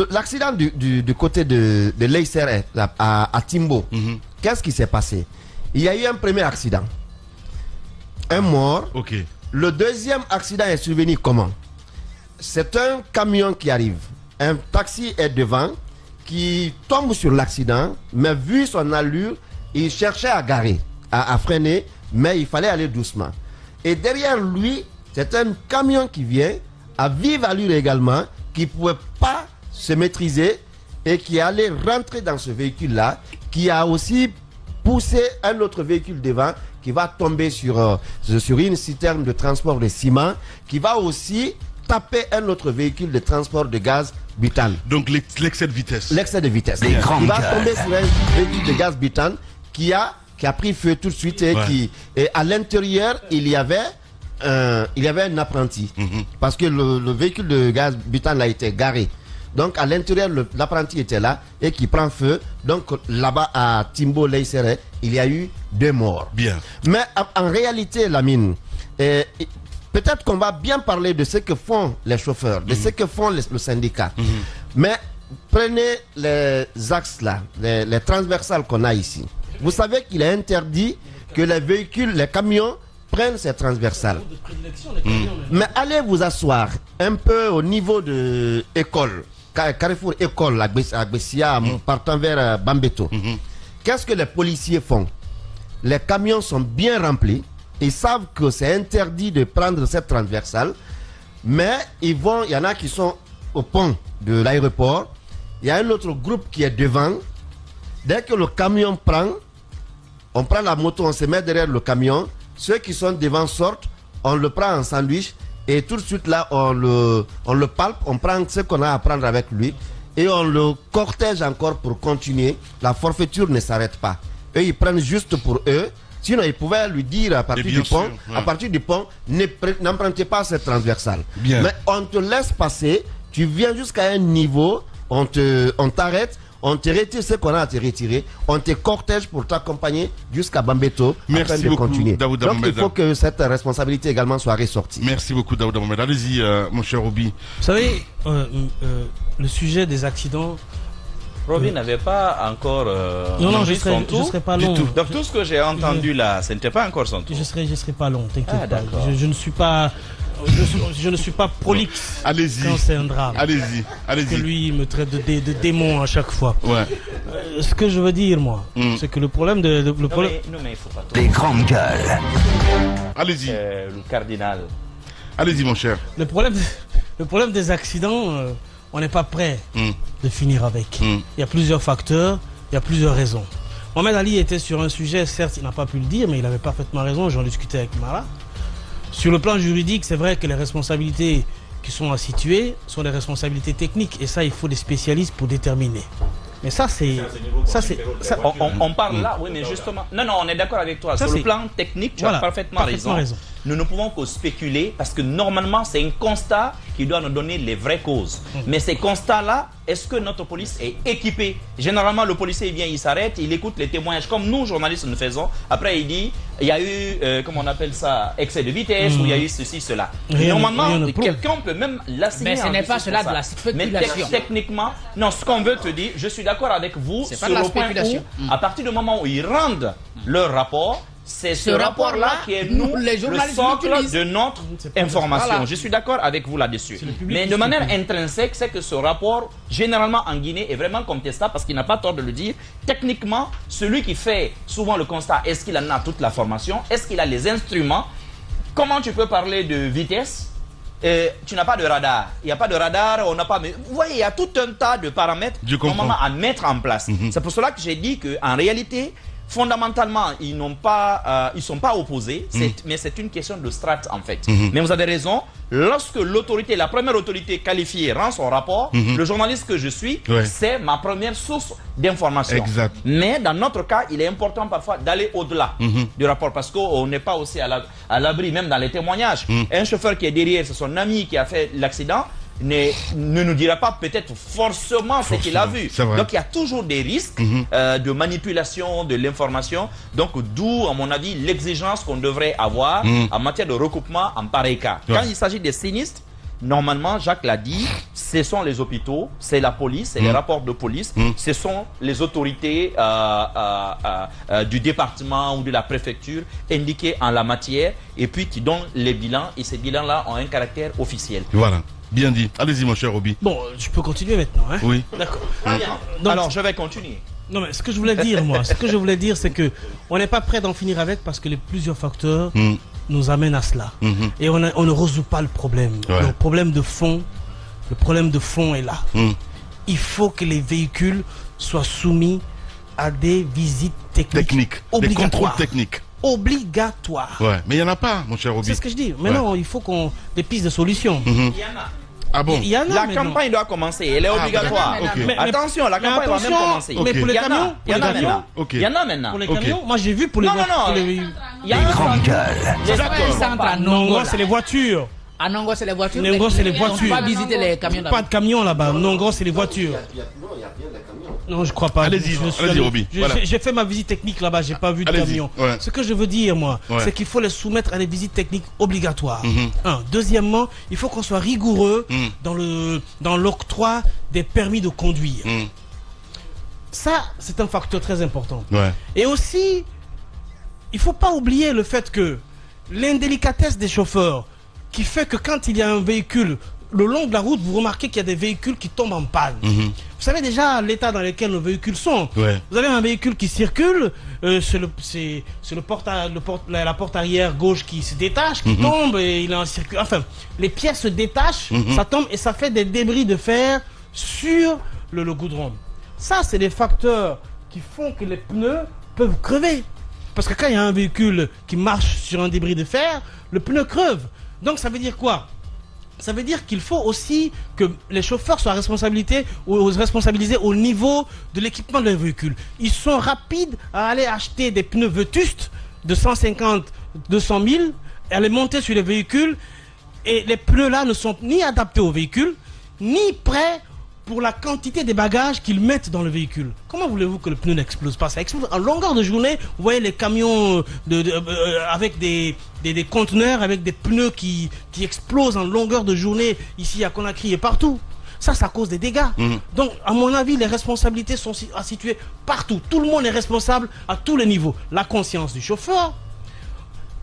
S5: L'accident du côté de Leïser à Timbo, qu'est-ce qui s'est passé? Il y a eu un premier accident. Un mort. Le deuxième accident est survenu comment? C'est un camion qui arrive. Un taxi est devant, qui tombe sur l'accident, mais vu son allure, il cherchait à garer, à freiner, mais il fallait aller doucement. Et derrière lui, c'est un camion qui vient, à vive allure également, qui ne pouvait pas se maîtriser et qui allait rentrer dans ce véhicule-là, qui a aussi poussé un autre véhicule devant, qui va tomber sur une citerne de transport de ciment, qui va aussi taper un autre véhicule de transport de gaz butane.
S1: Donc l'excès de vitesse.
S5: L'excès de vitesse. Il va tomber sur un véhicule de gaz butane qui a pris feu tout de suite et et à l'intérieur il y avait un apprenti, parce que le véhicule de gaz butane a été garé. Donc à l'intérieur l'apprenti était là et qui prend feu. Donc là-bas à Timbo Leïsere, il y a eu 2 morts.
S1: Bien.
S5: Mais en réalité, Lamine, peut-être qu'on va bien parler de ce que font les chauffeurs, de ce que font le syndicat. Mais prenez les axes là, les transversales qu'on a ici. Vous savez qu'il est interdit que les véhicules, les camions prennent ces transversales. Mais allez vous asseoir un peu au niveau de l'école, Carrefour École à Bessia, partant vers Bambeto. Qu'est-ce que les policiers font? Les camions sont bien remplis. Ils savent que c'est interdit de prendre cette transversale, mais il y en a qui sont au pont de l'aéroport. Il y a un autre groupe qui est devant. Dès que le camion on prend la moto, on se met derrière le camion. Ceux qui sont devant sortent, on le prend en sandwich et tout de suite là, on le palpe, on prend ce qu'on a à prendre avec lui et on le cortège encore pour continuer. La forfaiture ne s'arrête pas. Eux, ils prennent juste pour eux. Sinon, ils pouvaient lui dire à partir du pont, n'empruntez pas cette transversale.
S1: Bien.
S5: Mais on te laisse passer, tu viens jusqu'à un niveau, on t'arrête, on te retire ce qu'on a à te retirer, on te cortège pour t'accompagner jusqu'à Bambeto.
S1: Merci
S5: afin de
S1: beaucoup,
S5: continuer.
S1: Daouda
S5: Donc
S1: Mohamed.
S5: il faut que cette responsabilité également soit ressortie.
S1: Merci beaucoup, Daouda Mohamed. Allez-y, mon cher Roby.
S7: Vous savez, le sujet des accidents...
S8: Roby n'avait pas encore
S7: non, je serai pas long.
S8: Donc tout ce que j'ai entendu là, ce n'était pas encore son tour.
S7: Je serai pas long, t'inquiète pas. Je ne suis pas... Je ne suis pas prolixe.
S1: Allez-y.
S7: Quand c'est un drame.
S1: Allez-y.
S7: Que lui il me traite de démon à chaque fois.
S1: Ouais.
S7: Ce que je veux dire, moi, c'est que le problème de...
S8: Non, mais il faut pas
S9: Des grandes gueules.
S1: Allez-y.
S8: Le cardinal.
S1: Allez-y, mon cher.
S7: Le problème des accidents, on n'est pas prêt de finir avec. Il y a plusieurs facteurs, il y a plusieurs raisons. Mohamed Ali était sur un sujet, certes, il n'a pas pu le dire, mais il avait parfaitement raison, j'en discutais avec Mara. Sur le plan juridique, c'est vrai que les responsabilités qui sont à situer sont des responsabilités techniques, et ça, il faut des spécialistes pour déterminer. Mais ça, c'est...
S8: On parle là, oui, mais justement... Non, on est d'accord avec toi.
S7: Ça,
S8: sur le plan technique, tu as parfaitement raison. Nous ne pouvons que spéculer parce que normalement, c'est un constat qui doit nous donner les vraies causes. Mais ces constats-là, est-ce que notre police est équipée? Généralement, le policier il vient, il s'arrête, il écoute les témoignages comme nous, journalistes, nous faisons. Après, il dit, il y a eu, comment on appelle ça, excès de vitesse, ou il y a eu ceci, cela. Normalement, quelqu'un peut même l'assigner.
S2: Mais ce n'est pas cela de la spéculation.
S8: Mais techniquement, non, ce qu'on veut te dire, je suis d'accord avec vous sur le point où, à partir du moment où ils rendent leur rapport, c'est ce rapport-là qui est le socle de notre information. Voilà. Je suis d'accord avec vous là-dessus. Mais de manière intrinsèque, c'est que ce rapport, généralement en Guinée, est vraiment contestable parce qu'il n'a pas tort de le dire. Techniquement, celui qui fait souvent le constat, est-ce qu'il en a toute la formation? Est-ce qu'il a les instruments? Comment tu peux parler de vitesse? Tu n'as pas de radar. Il n'y a pas de radar, on n'a pas... Mais vous voyez, il y a tout un tas de paramètres normalement à mettre en place. C'est pour cela que j'ai dit qu'en réalité, fondamentalement, ils sont pas opposés, mais c'est une question de strate en fait. Mais vous avez raison, lorsque la première autorité qualifiée rend son rapport, le journaliste que je suis, c'est ma première source d'information. Mais dans notre cas, il est important parfois d'aller au-delà du rapport parce qu'on n'est pas aussi à l'abri, même dans les témoignages. Un chauffeur qui est derrière, c'est son ami qui a fait l'accident, ne nous dira pas peut-être forcément ce qu'il a vu. Donc il y a toujours des risques de manipulation de l'information. Donc d'où, à mon avis, l'exigence qu'on devrait avoir en matière de recoupement en pareil cas. Quand il s'agit des sinistres, normalement, Jacques l'a dit, ce sont les hôpitaux, c'est la police, c'est les rapports de police, ce sont les autorités du département ou de la préfecture indiquées en la matière et puis qui donnent les bilans et ces bilans-là ont un caractère officiel.
S1: Voilà. Bien dit. Allez-y, mon cher Roby.
S7: Bon, je peux continuer maintenant. Hein?
S1: Oui.
S7: D'accord.
S8: Alors, je vais continuer.
S7: Non, mais ce que je voulais dire, moi, c'est que on n'est pas prêt d'en finir avec parce que les plusieurs facteurs nous amènent à cela. Et on ne résout pas le problème. Le problème de fond est là. Il faut que les véhicules soient soumis à des visites techniques.
S1: Des contrôles techniques.
S7: Obligatoire.
S1: Mais il n'y en a pas, mon cher Roby.
S7: C'est ce que je dis. Mais non, il faut des pistes de solutions.
S8: Il y en a.
S1: Ah bon?
S8: La campagne doit commencer, elle est obligatoire.
S7: Mais
S8: attention, la campagne va même commencer.
S7: Mais pour les camions,
S8: il y en a maintenant. Il y en a maintenant.
S7: Pour les camions, moi j'ai vu pour les voitures.
S8: Il y a un
S9: grandes gueules.
S7: Non, c'est les voitures.
S2: À Nongo, c'est les voitures.
S7: Nongo, c'est les voitures.
S2: On va visiter les camions.
S7: Pas de camions là-bas. Nongo, c'est les voitures. Non, je crois pas.
S1: Allez-y, Roby.
S7: J'ai fait ma visite technique là-bas, j'ai pas vu de camion. Ce que je veux dire, moi, c'est qu'il faut les soumettre à des visites techniques obligatoires. Deuxièmement, il faut qu'on soit rigoureux dans l'octroi des permis de conduire. Ça, c'est un facteur très important. Et aussi, il faut pas oublier le fait que l'indélicatesse des chauffeurs qui fait que quand il y a un véhicule le long de la route, vous remarquez qu'il y a des véhicules qui tombent en panne. Vous savez déjà l'état dans lequel nos véhicules sont. Vous avez un véhicule qui circule, c'est la porte arrière gauche qui se détache, qui tombe et il est en circuit. Enfin, les pièces se détachent, ça tombe et ça fait des débris de fer sur le goudron. Ça, c'est des facteurs qui font que les pneus peuvent crever. Parce que quand il y a un véhicule qui marche sur un débris de fer, le pneu creve. Donc ça veut dire quoi? ça veut dire qu'il faut aussi que les chauffeurs soient responsabilisés au niveau de l'équipement de leur véhicule. Ils sont rapides à aller acheter des pneus vétustes de 150, 200 000, et à les monter sur les véhicules. Et les pneus-là ne sont ni adaptés au véhicule, ni prêts pour la quantité des bagages qu'ils mettent dans le véhicule. Comment voulez-vous que le pneu n'explose pas? Ça explose en longueur de journée. Vous voyez les camions avec des conteneurs, avec des pneus qui explosent en longueur de journée, ici à Conakry et partout. Ça cause des dégâts. Donc, à mon avis, les responsabilités sont à situer partout. Tout le monde est responsable à tous les niveaux. La conscience du chauffeur,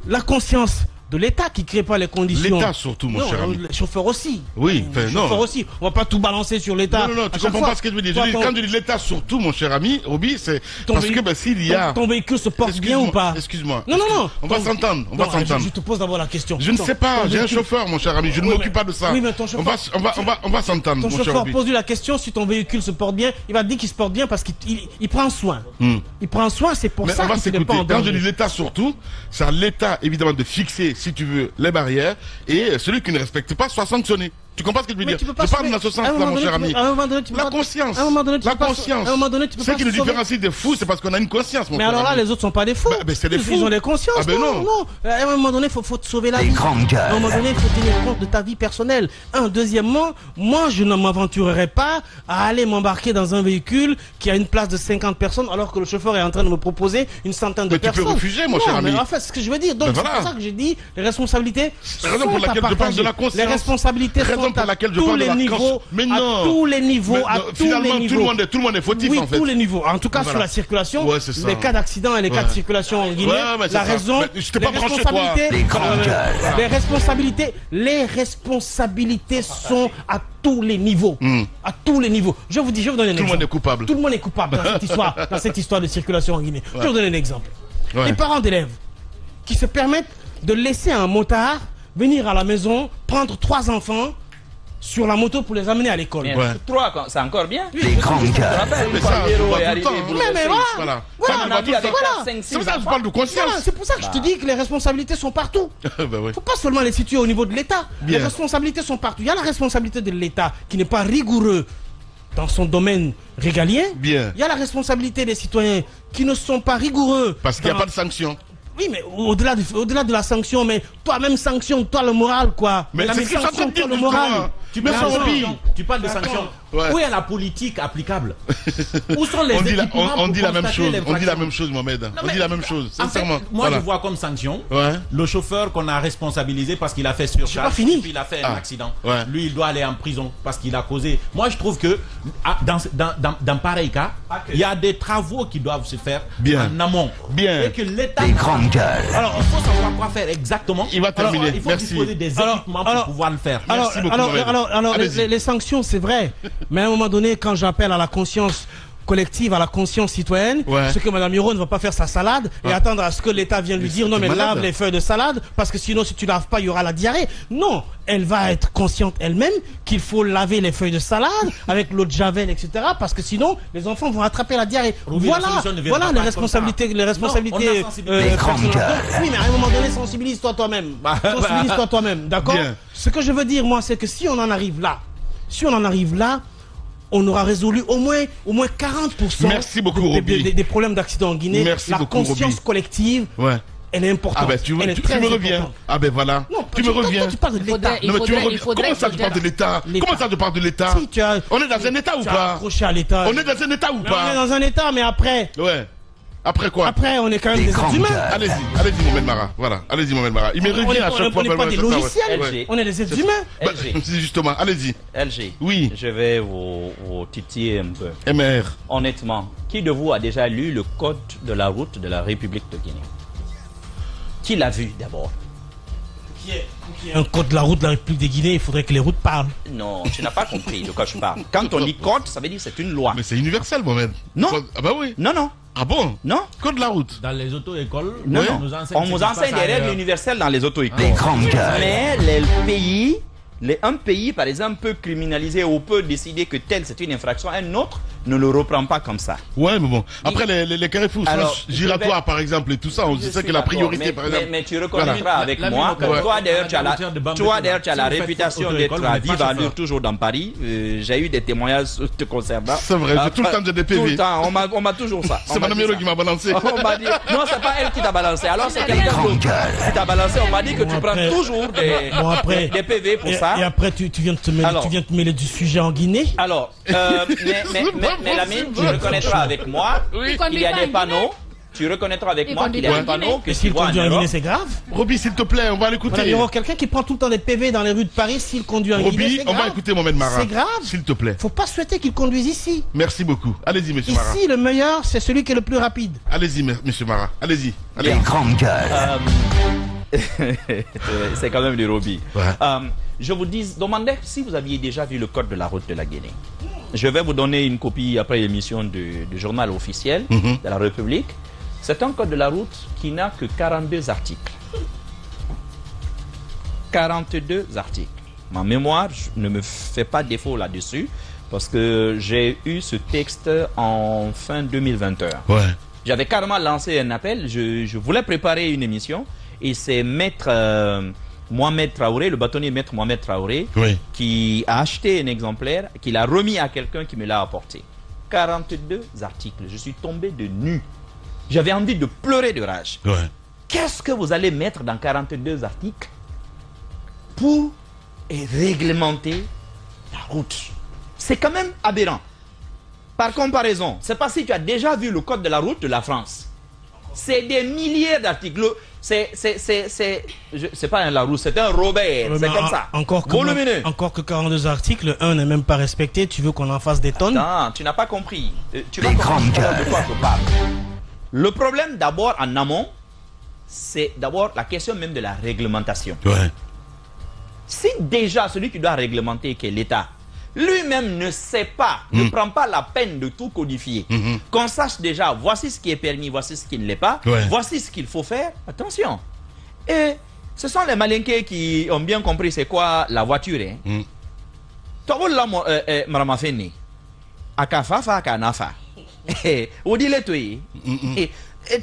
S7: la conscience de l'État qui ne crée pas les conditions.
S1: L'État surtout, mon cher ami.
S7: Les chauffeurs aussi.
S1: Oui,
S7: les chauffeurs aussi. On ne va pas tout balancer sur l'État.
S1: Non, tu comprends pas ce que je veux dire. Quand je dis l'État surtout, mon cher ami, Obi, c'est parce que s'il y a...
S7: Ton véhicule se porte bien ou pas?
S1: Excuse-moi.
S7: Non.
S1: On va s'entendre.
S7: Je te pose d'abord la question.
S1: Je ne sais pas, j'ai un chauffeur, mon cher ami. Je ne m'occupe pas de ça.
S7: Oui, mais ton chauffeur...
S1: On va s'entendre, mon cher ami.
S7: Ton chauffeur pose-lui la question si ton véhicule se porte bien. Il va dire qu'il se porte bien parce qu'il prend soin. Il prend soin, c'est pour ça qu'il n'est pas en danger.
S1: Quand je dis l'État surtout, c'est à l'État, évidemment, de fixer, si tu veux, les barrières, et celui qui ne respecte pas soit sanctionné. Tu comprends ce que je veux dire? Je parle dans ce sens-là, mon cher ami. La conscience. La conscience. Ce qui nous différencie des fous, c'est parce qu'on a une conscience, mon cher ami.
S7: Mais alors là, les autres ne sont pas des fous.
S1: C'est des fous.
S7: Ils ont des consciences.
S1: Ah ben non.
S7: À un moment donné, il faut te sauver la vie. À un moment donné, il faut tenir compte de ta vie personnelle. Deuxièmement, moi, je ne m'aventurerai pas à aller m'embarquer dans un véhicule qui a une place de 50 personnes alors que le chauffeur est en train de me proposer une centaine de personnes.
S1: Tu peux refuser, mon cher ami.
S7: En fait, c'est ce que je veux dire. Donc, c'est pour ça que j'ai dit, les responsabilités sont à partager. Les responsabilités sont à tous les niveaux, à tous les niveaux, à tous les niveaux.
S1: Tout le monde est fautif, en fait.
S7: Oui, tous les niveaux. En tout cas, sur la circulation, les cas d'accident et les cas de circulation en Guinée, la raison, les responsabilités sont à tous les niveaux. À tous les niveaux. Je vous donne un exemple.
S1: Tout le monde est coupable.
S7: Tout le monde est coupable dans cette histoire de circulation en Guinée. Je vais vous donner un exemple. Les parents d'élèves qui se permettent de laisser un motard venir à la maison, prendre 3 enfants sur la moto pour les amener à l'école.
S8: 3, c'est encore bien.
S1: Mais voilà. C'est ça, je parle de conscience.
S7: C'est pour ça que je te dis que les responsabilités sont partout. Il ne faut pas seulement les situer au niveau de l'État. Les responsabilités sont partout. Il y a la responsabilité de l'État qui n'est pas rigoureux dans son domaine régalien. Il y a la responsabilité des citoyens qui ne sont pas rigoureux.
S1: Parce qu'il n'y a pas de sanction.
S7: Oui, mais au-delà de la sanction, mais toi-même sanction, toi le moral, quoi.
S1: Mais la sanction, toi le moral.
S4: Tu parles de sanctions. Où est la politique applicable? Où sont les équipements
S1: on dit la même chose. On dit la même chose, Mohamed. On dit la même chose, sincèrement.
S4: Moi, je vois comme sanction le chauffeur qu'on a responsabilisé parce qu'il a fait surcharge, puis il a fait un accident. Lui, il doit aller en prison parce qu'il a causé. Moi, je trouve que dans pareil cas, il y a des travaux qui doivent se faire en amont. Et que l'État... Alors, il faut savoir quoi faire exactement.
S1: Il va terminer.
S4: Il faut disposer des équipements pour pouvoir le faire.
S1: Merci beaucoup.
S7: Alors, les sanctions, c'est vrai. Mais à un moment donné, quand j'appelle à la conscience collective, à la conscience citoyenne, ce que Mme Hiro ne va pas faire sa salade et attendre à ce que l'État vienne lui dire non mais lave les feuilles de salade parce que sinon si tu laves pas il y aura la diarrhée. Non, elle va être consciente elle-même qu'il faut laver les feuilles de salade avec l'eau de javel, etc. parce que sinon les enfants vont attraper la diarrhée. Voilà les responsabilités. Oui, mais à un moment donné, sensibilise-toi toi-même. Sensibilise-toi toi-même, d'accord? Ce que je veux dire moi, c'est que si on en arrive là, on aura résolu au moins 40% des problèmes d'accident en Guinée.
S1: Merci
S7: la
S1: beaucoup,
S7: conscience collective, elle est importante.
S1: Tu me reviens. Voilà.
S7: Non,
S1: tu me reviens.
S7: Tu parles de l'État.
S1: Comment ça, tu parles de l'État? Comment ça, tu parles de l'État? On est dans un État ou pas?
S7: Accroché à l'État.
S1: On est dans un État ou pas?
S7: On est dans un État, mais après.
S1: Après quoi?
S7: Après, on est quand même des êtres humains.
S1: Allez-y, Mohamed Mara. Voilà, allez-y, Mohamed Mara. Il me revient à chaque fois.
S7: On n'est pas des logiciels. On est des êtres humains.
S1: Justement, allez-y.
S8: LG.
S1: Oui.
S8: Je vais vous titiller un peu.
S1: MR.
S8: Honnêtement, qui de vous a déjà lu le code de la route de la République de Guinée? Qui l'a vu d'abord?
S7: Un code de la route de la République de Guinée, il faudrait que les routes parlent.
S8: Non, tu n'as pas compris de quoi je parle. Quand on dit code, ça veut dire que c'est une loi.
S1: Mais c'est universel, Mohamed.
S8: Non.
S1: Ah bah oui.
S8: Non.
S1: Ah bon?
S8: Non.
S1: Code de la route.
S4: Dans les auto-écoles,
S8: on nous enseigne des règles universelles dans les auto-écoles. Mais un pays, par exemple, peut criminaliser ou peut décider que tel c'est une infraction, un autre ne le reprend pas comme ça.
S1: Ouais, mais bon. Après, les carrefours giratoires, par exemple, et tout ça, on sait que la priorité, par exemple...
S8: Mais tu reconnaîtras avec moi, toi d'ailleurs, tu as la réputation d'être à vive allure toujours dans Paris. J'ai eu des témoignages te concernant.
S1: C'est vrai, tout le temps j'ai des PV.
S8: Tout le temps, on m'a toujours ça.
S1: C'est Madame Hero qui m'a balancé.
S8: On m'a dit, non, c'est pas elle qui t'a balancé. Alors c'est quelqu'un d'autre qui t'a balancé. On m'a dit que tu prends toujours des PV pour ça.
S7: Et après, tu viens de te mêler du sujet en Guinée.
S8: Alors, mais Lamine, tu reconnaîtras avec moi qu'il y a des panneaux. Tu reconnaîtras avec moi qu'il y a des panneaux que
S7: s'il conduit en Guinée, c'est grave.
S1: Roby, s'il te plaît, on va l'écouter.
S7: Il y aura quelqu'un qui prend tout le temps des PV dans les rues de Paris s'il conduit en Guinée, c'est grave.
S1: On va écouter Mohamed Mara.
S7: C'est grave.
S1: S'il te plaît.
S7: Faut pas souhaiter qu'il conduise ici.
S1: Merci beaucoup. Allez-y, monsieur Mara.
S7: Ici, le meilleur, c'est celui qui est le plus rapide.
S1: Allez-y, monsieur Mara. Allez-y.
S9: Les grandes gueules.
S8: C'est quand même du Roby. Je vous demandais si vous aviez déjà vu le code de la route de la Guinée. Je vais vous donner une copie après l'émission du journal officiel de la République. C'est un code de la route qui n'a que 42 articles. 42 articles. Ma mémoire ne me fait pas défaut là-dessus parce que j'ai eu ce texte en fin 2021.
S1: Ouais.
S8: J'avais carrément lancé un appel. Je voulais préparer une émission et c'est Maître Mohamed Traoré, le bâtonnier Maître Mohamed Traoré, qui a acheté un exemplaire, qui l'a remis à quelqu'un qui me l'a apporté. 42 articles. Je suis tombé de nu. J'avais envie de pleurer de rage.
S1: Ouais.
S8: Qu'est-ce que vous allez mettre dans 42 articles pour réglementer la route? C'est quand même aberrant. Par comparaison, c'est pas si tu as déjà vu le code de la route de la France. C'est des milliers d'articles. C'est pas un Larousse, c'est un Robert. C'est comme ça.
S7: Encore que 42 articles, un n'est même pas respecté. Tu veux qu'on en fasse des tonnes?
S8: Non, tu n'as pas compris. Tu vas comprendre de quoi je parle. Le problème d'abord en amont, c'est d'abord la question même de la réglementation.
S1: Ouais.
S8: Si déjà celui qui doit réglementer, qui est l'État, lui-même ne sait pas, ne prend pas la peine de tout codifier, qu'on sache déjà, voici ce qui est permis, voici ce qui ne l'est pas, voici ce qu'il faut faire, attention. Et ce sont les malinqués qui ont bien compris c'est quoi la voiture. Et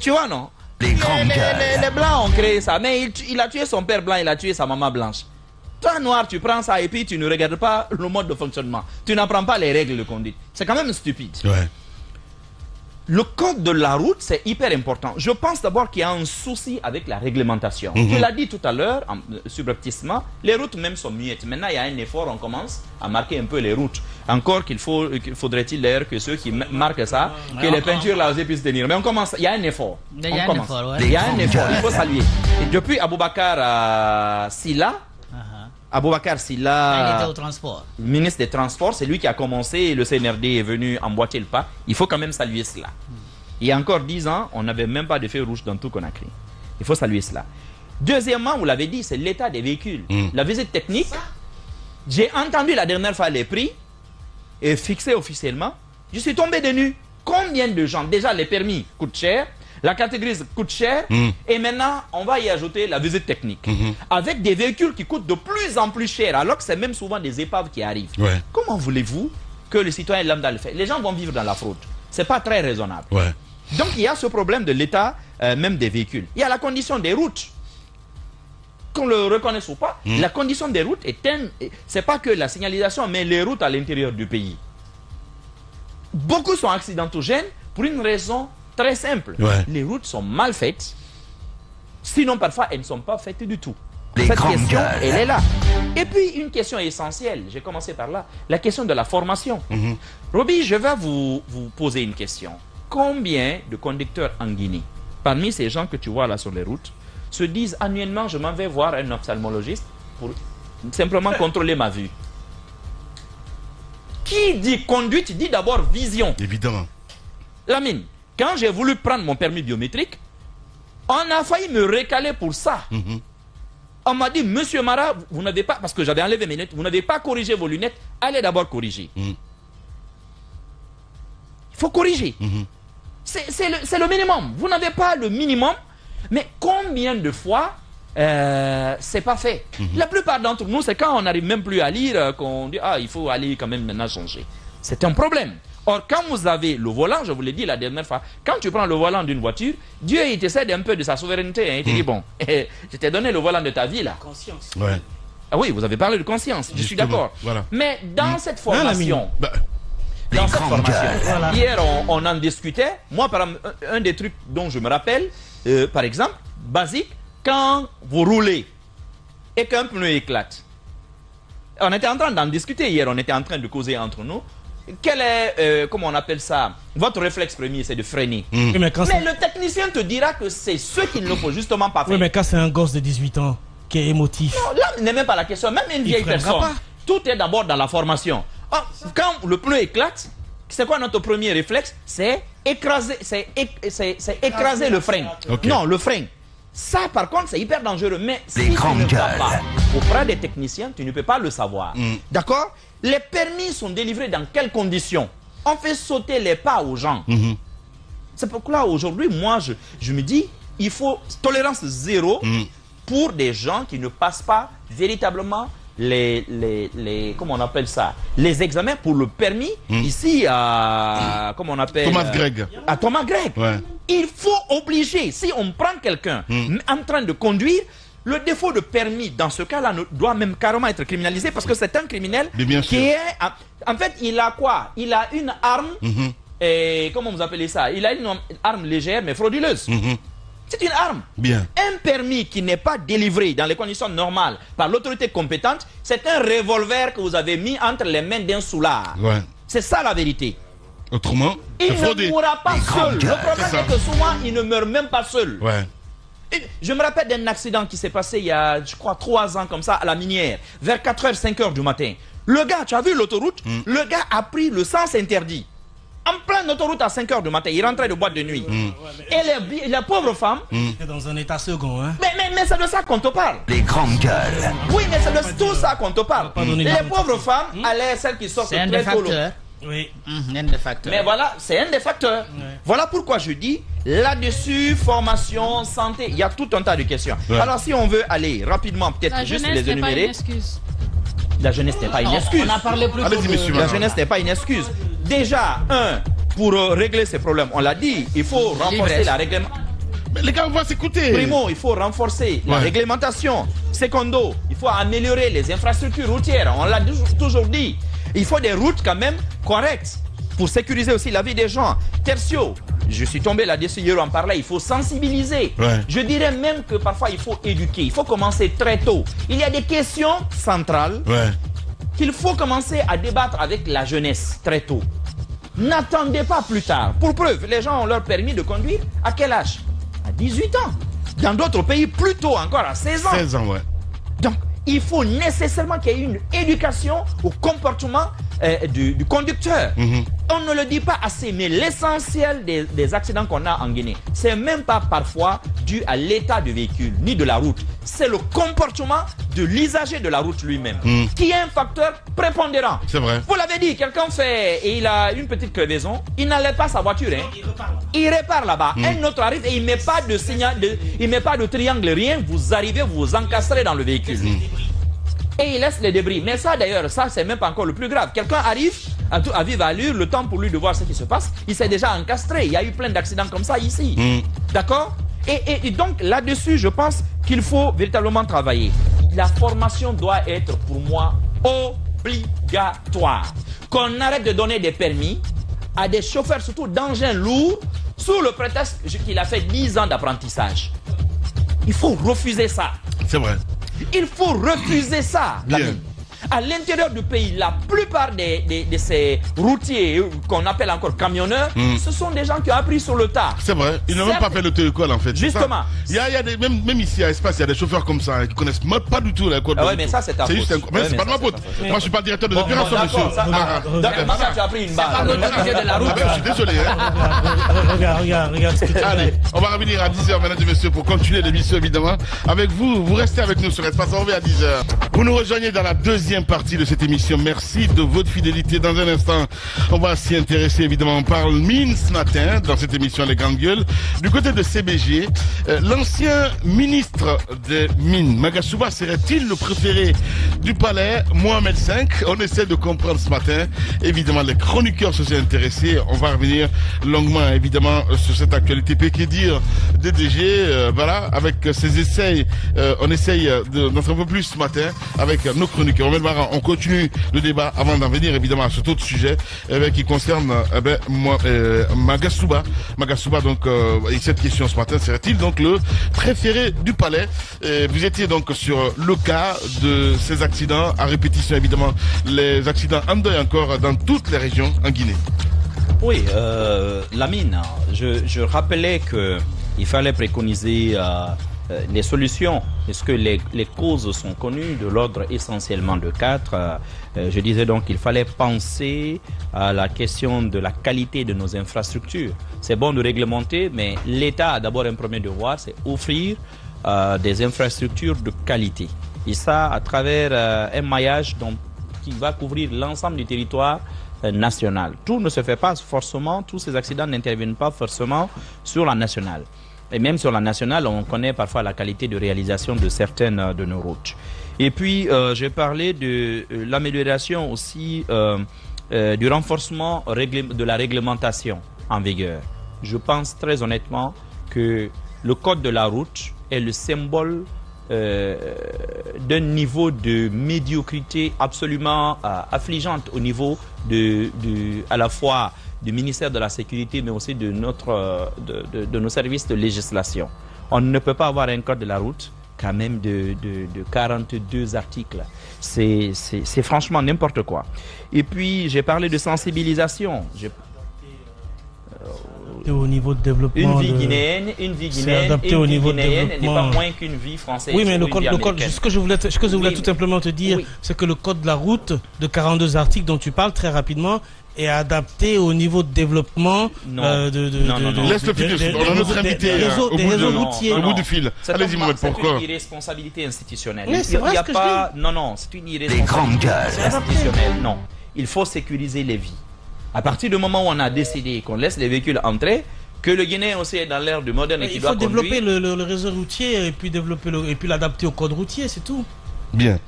S8: tu vois, non? Les Blancs ont créé ça, mais il a tué son père blanc, il a tué sa maman blanche. Toi, noir, tu prends ça et puis tu ne regardes pas le mode de fonctionnement. Tu n'apprends pas les règles de conduite. C'est quand même stupide.
S1: Ouais.
S8: Le code de la route, c'est hyper important. Je pense d'abord qu'il y a un souci avec la réglementation. Tu l'as dit tout à l'heure, subrepticement, les routes même sont muettes. Maintenant, il y a un effort, on commence à marquer un peu les routes. Encore faudrait-il d'ailleurs que ceux qui marquent ça, que les peintures là puissent tenir. Mais on commence, il y a un effort. Il y a un effort, il faut saluer. Et depuis Aboubacar Silla, Aboubacar Silla,
S2: il était au transport.
S8: Ministre des Transports, c'est lui qui a commencé et le CNRD est venu emboîter le pas. Il faut quand même saluer cela. Il y a encore 10 ans, on n'avait même pas de feu rouge dans tout Conakry. Il faut saluer cela. Deuxièmement, vous l'avez dit, c'est l'état des véhicules. La visite technique, j'ai entendu la dernière fois les prix et fixé officiellement. Je suis tombé de nu. Combien de gens, déjà les permis coûtent cher, la catégorie coûte cher, et maintenant on va y ajouter la visite technique. Avec des véhicules qui coûtent de plus en plus cher, alors que c'est même souvent des épaves qui arrivent.
S1: Ouais.
S8: Comment voulez-vous que le citoyen lambda le fait? Les gens vont vivre dans la fraude. C'est pas très raisonnable.
S1: Ouais.
S8: Donc il y a ce problème de l'état même des véhicules. Il y a la condition des routes. Qu'on le reconnaisse ou pas, la condition des routes c'est pas que la signalisation, mais les routes à l'intérieur du pays. Beaucoup sont accidentogènes pour une raison très simple.
S1: Ouais.
S8: Les routes sont mal faites. Sinon, parfois, elles ne sont pas faites du tout.
S9: Les
S8: Cette question,
S9: gueules.
S8: elle est là. Et puis, une question essentielle, j'ai commencé par là, la question de la formation. Roby, je vais vous poser une question. Combien de conducteurs en Guinée, parmi ces gens que tu vois là sur les routes, se disent annuellement, je m'en vais voir un ophtalmologiste pour simplement contrôler ma vue? Qui dit conduite dit d'abord vision.
S1: Évidemment.
S8: Lamine, quand j'ai voulu prendre mon permis biométrique, on a failli me récaler pour ça. On m'a dit, monsieur Mara, vous n'avez pas, parce que j'avais enlevé mes lunettes, vous n'avez pas corrigé vos lunettes, allez d'abord corriger. Il faut corriger. C'est le minimum. Vous n'avez pas le minimum, mais combien de fois c'est pas fait? La plupart d'entre nous, c'est quand on n'arrive même plus à lire qu'on dit, ah, il faut aller quand même maintenant changer. C'est un problème. Or, quand vous avez le volant, je vous l'ai dit la dernière fois, quand tu prends le volant d'une voiture, Dieu, il te cède un peu de sa souveraineté. Hein. Il te dit, bon, je t'ai donné le volant de ta vie, là.
S7: Conscience.
S1: Ouais.
S8: Ah oui, vous avez parlé de conscience, je suis d'accord.
S1: Voilà.
S8: Mais dans cette formation,
S7: Voilà.
S8: hier, on en discutait. Moi, par exemple, un des trucs dont je me rappelle, par exemple, basique, quand vous roulez et qu'un pneu éclate. On était en train d'en discuter hier, on était en train de causer entre nous. Quel est, comment on appelle ça, votre réflexe premier, c'est de freiner.
S7: Oui, mais
S8: le technicien te dira que c'est ce qu'il ne faut justement pas faire.
S7: Oui, mais quand c'est un gosse de 18 ans qui est émotif.
S8: Non, là, n'est même pas la question. Même une vieille personne, tout est d'abord dans la formation. Quand le pneu éclate, c'est quoi notre premier réflexe? C'est écraser, écraser le frein.
S1: Okay.
S8: Non, le frein. Ça, par contre, c'est hyper dangereux. Mais si tu ne vas pas auprès des techniciens, tu ne peux pas le savoir. D'accord? Les permis sont délivrés dans quelles conditions? On fait sauter les pas aux gens. C'est pourquoi aujourd'hui, moi, je me dis, il faut tolérance zéro pour des gens qui ne passent pas véritablement comment on appelle ça, les examens pour le permis ici à comment on appelle
S1: Thomas Greg.
S8: À Thomas Greg.
S1: Ouais.
S8: Il faut obliger, si on prend quelqu'un en train de conduire, le défaut de permis dans ce cas-là doit même carrément être criminalisé parce que c'est un criminel qui est en fait il a quoi? Il a une arme et comment vous appelez ça? Il a une arme légère mais frauduleuse. C'est une arme.
S1: Bien.
S8: Un permis qui n'est pas délivré dans les conditions normales par l'autorité compétente, c'est un revolver que vous avez mis entre les mains d'un soulard.
S1: Ouais.
S8: C'est ça la vérité.
S1: Autrement,
S8: il ne mourra pas seul. Le problème est que souvent, il ne meurt même pas seul.
S1: Ouais.
S8: Je me rappelle d'un accident qui s'est passé il y a, je crois, 3 ans comme ça à la minière, vers 4h, 5h du matin. Le gars, tu as vu l'autoroute? Le gars a pris le sens interdit. En pleine autoroute à 5h du matin, il rentrait de boîte de nuit. Et la pauvre femme...
S7: dans un état second, hein.
S8: Mais c'est de ça qu'on te parle.
S9: Les grandes gueules.
S8: Oui, mais c'est de tout ça qu'on te parle. Les pauvres femmes, allaient celles qui sortent
S2: très tôt.
S7: Oui.
S2: Un des facteurs.
S8: Mais voilà, c'est un des facteurs. Voilà pourquoi je dis, là-dessus, formation, santé, il y a tout un tas de questions. Alors si on veut aller rapidement, peut-être juste les énumérer. La jeunesse n'est pas une excuse.
S2: On a parlé plus tôt.
S8: La jeunesse n'est pas une excuse. Déjà, pour régler ces problèmes, on l'a dit, il faut renforcer la réglementation.
S1: Mais les gars, on va s'écouter.
S8: Primo, il faut renforcer la réglementation. Secondo, il faut améliorer les infrastructures routières. On l'a toujours dit. Il faut des routes quand même correctes pour sécuriser aussi la vie des gens. Tertio, je suis tombé là-dessus hier, on parlait, il faut sensibiliser. Je dirais même que parfois il faut éduquer. Il faut commencer très tôt. Il y a des questions centrales qu'il faut commencer à débattre avec la jeunesse très tôt. N'attendez pas plus tard. Pour preuve, les gens ont leur permis de conduire à quel âge? À 18 ans. Dans d'autres pays, plus tôt encore, à 16 ans.
S1: 16 ans, ouais.
S8: Donc, il faut nécessairement qu'il y ait une éducation au comportement du conducteur. On ne le dit pas assez, mais l'essentiel des accidents qu'on a en Guinée, c'est même pas parfois dû à l'état du véhicule, ni de la route. C'est le comportement de l'usager de la route lui-même, qui est un facteur prépondérant.
S1: C'est vrai.
S8: Vous l'avez dit, quelqu'un fait et il a une petite crevaison, il n'enlève pas sa voiture. Il répare là-bas. Un autre arrive et il ne met pas de signal, il met pas de triangle, rien. Vous arrivez, vous vous encastrez dans le véhicule. Et il laisse les débris. Mais ça d'ailleurs, ça c'est même pas encore le plus grave. Quelqu'un arrive à vive allure, le temps pour lui de voir ce qui se passe, il s'est déjà encastré. Il y a eu plein d'accidents comme ça ici. D'accord? Et donc là-dessus, je pense qu'il faut véritablement travailler. La formation doit être pour moi obligatoire. Qu'on arrête de donner des permis à des chauffeurs, surtout d'engins lourds, sous le prétexte qu'il a fait 10 ans d'apprentissage. Il faut refuser ça.
S1: C'est vrai.
S8: Il faut refuser ça. À l'intérieur du pays, la plupart de ces routiers qu'on appelle encore camionneurs, ce sont des gens qui ont appris sur le tas.
S1: C'est vrai, ils n'ont même pas fait l'auto-école en fait.
S8: Justement.
S1: Il y a des, même ici à Espace, il y a des chauffeurs comme ça qui connaissent pas du tout la code.
S8: Ah ouais, mais ça c'est ta faute.
S1: C'est pas de ma faute. Moi je suis pas le directeur de l'opération, monsieur.
S8: D'accord, tu as pris une balle.
S1: de la route. Je suis désolé.
S7: Regarde.
S1: Allez, on va revenir à 10h, mesdames et messieurs, pour continuer l'émission évidemment. Avec vous, vous restez avec nous sur Espace, on revient à 10h. Vous nous rejoignez dans la deuxième deuxième partie de cette émission. Merci de votre fidélité. Dans un instant, on va s'y intéresser évidemment. On parle mines ce matin dans cette émission Les Grandes Gueules. Du côté de CBG, l'ancien ministre des Mines, Magashouba, serait-il le préféré du palais? Mohamed V, on essaie de comprendre ce matin. Évidemment, les chroniqueurs se sont intéressés. On va revenir longuement évidemment sur cette actualité. Que dire DDG, voilà, avec ses essais, on essaye d'en savoir un peu plus ce matin avec nos chroniqueurs. On continue le débat avant d'en venir évidemment à cet autre sujet qui concerne Magashouba. Magashouba, donc, cette question ce matin, serait-il donc le préféré du palais? Vous étiez donc sur le cas de ces accidents à répétition, évidemment, les accidents endeuillent encore dans toutes les régions en Guinée.
S8: Oui, la mine, je rappelais qu'il fallait préconiser les solutions, parce que les causes sont connues de l'ordre essentiellement de 4. Je disais donc qu'il fallait penser à la question de la qualité de nos infrastructures. C'est bon de réglementer, mais l'État a d'abord un premier devoir, c'est offrir des infrastructures de qualité. Et ça à travers un maillage qui va couvrir l'ensemble du territoire national. Tout ne se fait pas forcément, tous ces accidents n'interviennent pas forcément sur la nationale. Et même sur la nationale, on connaît parfois la qualité de réalisation de certaines de nos routes. Et puis, j'ai parlé de l'amélioration aussi du renforcement de la réglementation en vigueur. Je pense très honnêtement que le code de la route est le symbole d'un niveau de médiocrité absolument affligeante au niveau à la fois du ministère de la Sécurité, mais aussi de nos services de législation. On ne peut pas avoir un code de la route quand même de 42 articles. C'est franchement n'importe quoi. Et puis, j'ai parlé de sensibilisation.
S7: Au niveau de développement.
S8: Une vie guinéenne n'est pas moins qu'une vie française.
S7: Oui, mais ce que je voulais tout simplement te dire, c'est que le code de la route de 42 articles dont tu parles très rapidement est adapté au niveau de développement
S1: non. Laisse le fil, on a notre invité
S7: des réseaux routiers.
S1: Au bout du fil. Allez-y, Mohamed, pourquoi?
S8: C'est une irresponsabilité institutionnelle.
S7: Mais c'est vrai ce que je dis.
S8: Non, c'est une irresponsabilité institutionnelle. Non, il faut sécuriser les vies. À partir du moment où on a décidé qu'on laisse les véhicules entrer, que le Guinéen aussi est dans l'ère du moderne et qu'il doit conduire...
S7: Il faut développer le réseau routier et puis l'adapter au code routier, c'est tout.
S1: Bien.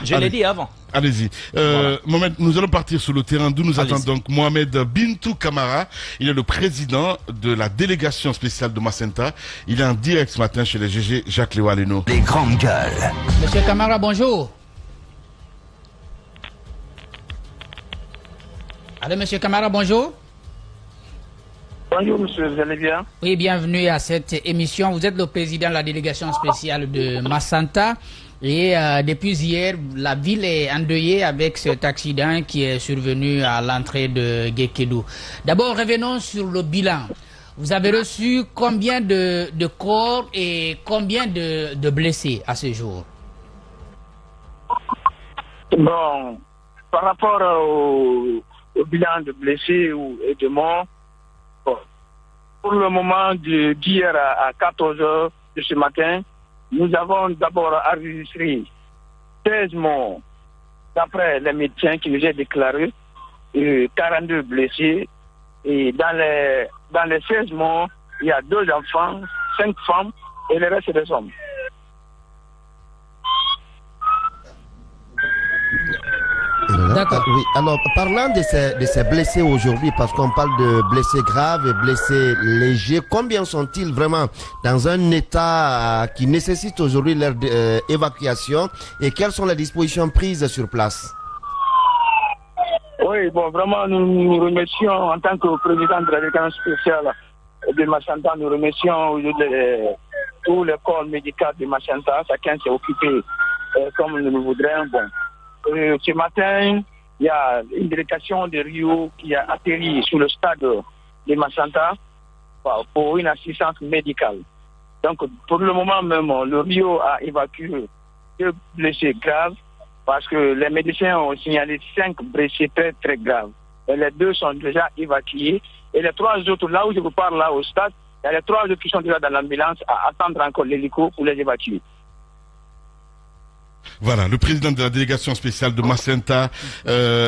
S8: Je l'ai dit avant.
S1: Allez-y. Voilà. Mohamed, nous allons partir sur le terrain d'où nous attend donc Mohamed Bintou Camara. Il est le président de la délégation spéciale de Macenta. Il est en direct ce matin chez les GG Jacques Léo Aleno.
S9: Les Grandes Gueules.
S2: Monsieur Camara, bonjour. Allô, monsieur Camara, bonjour.
S10: Bonjour, monsieur, vous allez bien?
S2: Oui, bienvenue à cette émission. Vous êtes le président de la délégation spéciale de Macenta. Et depuis hier, la ville est endeuillée avec cet accident qui est survenu à l'entrée de Guékédou. D'abord, revenons sur le bilan. Vous avez reçu combien de corps et combien de blessés à ce jour?
S10: Bon, par rapport au bilan de blessés et de morts, bon, pour le moment d'hier à 14 h de ce matin, nous avons d'abord enregistré 16 morts d'après les médecins qui nous ont déclaré, 42 blessés. Et dans les 16 morts, il y a 2 enfants, 5 femmes et le reste des hommes.
S5: D'accord. Oui. Alors, parlant de ces blessés aujourd'hui, parce qu'on parle de blessés graves et blessés légers, combien sont-ils vraiment dans un état qui nécessite aujourd'hui leur évacuation et quelles sont les dispositions prises sur place?
S10: Oui, bon, vraiment, nous remercions en tant que président de la délégation spéciale de Macenta, nous remercions tous les corps médicaux de Macenta, chacun s'est occupé comme nous le voudrions. Bon. Ce matin, il y a une délégation de Rio qui a atterri sur le stade de Macenta pour une assistance médicale. Donc, pour le moment même, le Rio a évacué 2 blessés graves parce que les médecins ont signalé 5 blessés très très graves. Et les 2 sont déjà évacués. Et les 3 autres, là où je vous parle, là au stade, il y a les 3 autres qui sont déjà dans l'ambulance à attendre encore l'hélico pour les évacuer.
S1: Voilà, le président de la délégation spéciale de Macenta,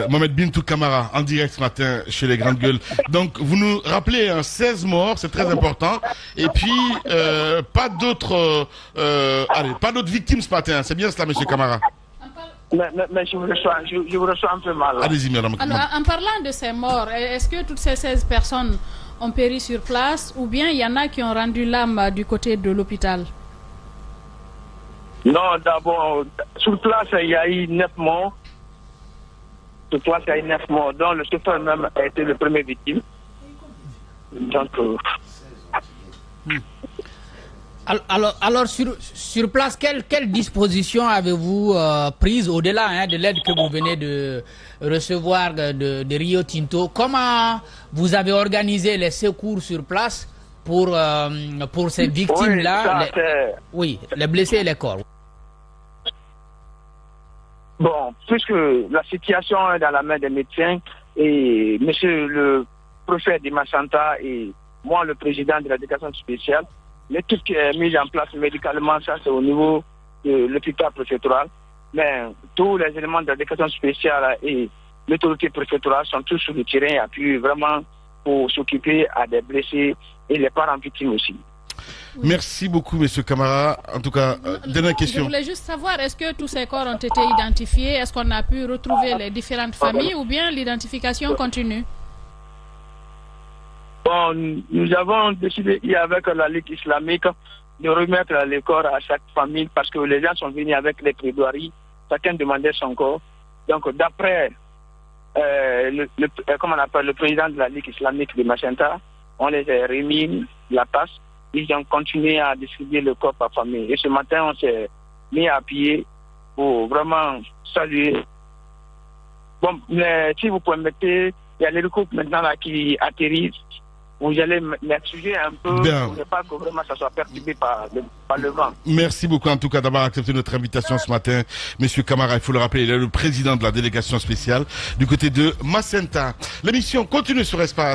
S1: Mohamed Bintou Camara, en direct ce matin chez les Grandes Gueules. Donc, vous nous rappelez 16 morts, c'est très important. Et puis, pas d'autres victimes ce matin. C'est bien cela, monsieur Camara?
S10: Mais je vous reçois un peu mal.
S1: Allez-y, madame.
S3: Alors, en parlant de ces morts, est-ce que toutes ces 16 personnes ont péri sur place ou bien il y en a qui ont rendu l'âme du côté de l'hôpital?
S10: Non, d'abord, sur place, il y a eu 9 morts. Sur place, il y a eu 9 morts, dont le chauffeur même a été le premier victime. Donc...
S2: Alors sur place, quelle disposition avez-vous prise au-delà de l'aide que vous venez de recevoir de Rio Tinto? Comment vous avez organisé les secours sur place pour ces victimes-là, les blessés et les corps?
S10: Bon, puisque la situation est dans la main des médecins et monsieur le préfet de Macenta et moi, le président de la délégation spéciale, mais tout ce qui est mis en place médicalement, ça c'est au niveau de l'hôpital préfectoral. Mais tous les éléments de la délégation spéciale et l'autorité préfectorale sont tous sur le terrain et appuient vraiment pour s'occuper à des blessés et les parents victimes aussi.
S1: Oui. Merci beaucoup, monsieur Camara. En tout cas, dernière question.
S3: Je voulais juste savoir, est-ce que tous ces corps ont été identifiés? Est-ce qu'on a pu retrouver les différentes familles ou bien l'identification continue?
S10: Bon, nous avons décidé hier avec la Ligue islamique de remettre les corps à chaque famille parce que les gens sont venus avec les plaidoiries, chacun demandait son corps. Donc d'après le président de la Ligue islamique de Macenta, on les a remis la passe, ils ont continué à distribuer le corps par famille. Et ce matin, on s'est mis à pied pour vraiment saluer. Bon, mais si vous permettez, il y a l'hélicoptère maintenant là qui atterrit. Vous allez m'excuser un peu pour ne pas que vraiment ça soit perturbé par le vent.
S1: Merci beaucoup en tout cas d'avoir accepté notre invitation ce matin. Monsieur Camara, il faut le rappeler, il est le président de la délégation spéciale du côté de Macenta. L'émission continue sur Espace.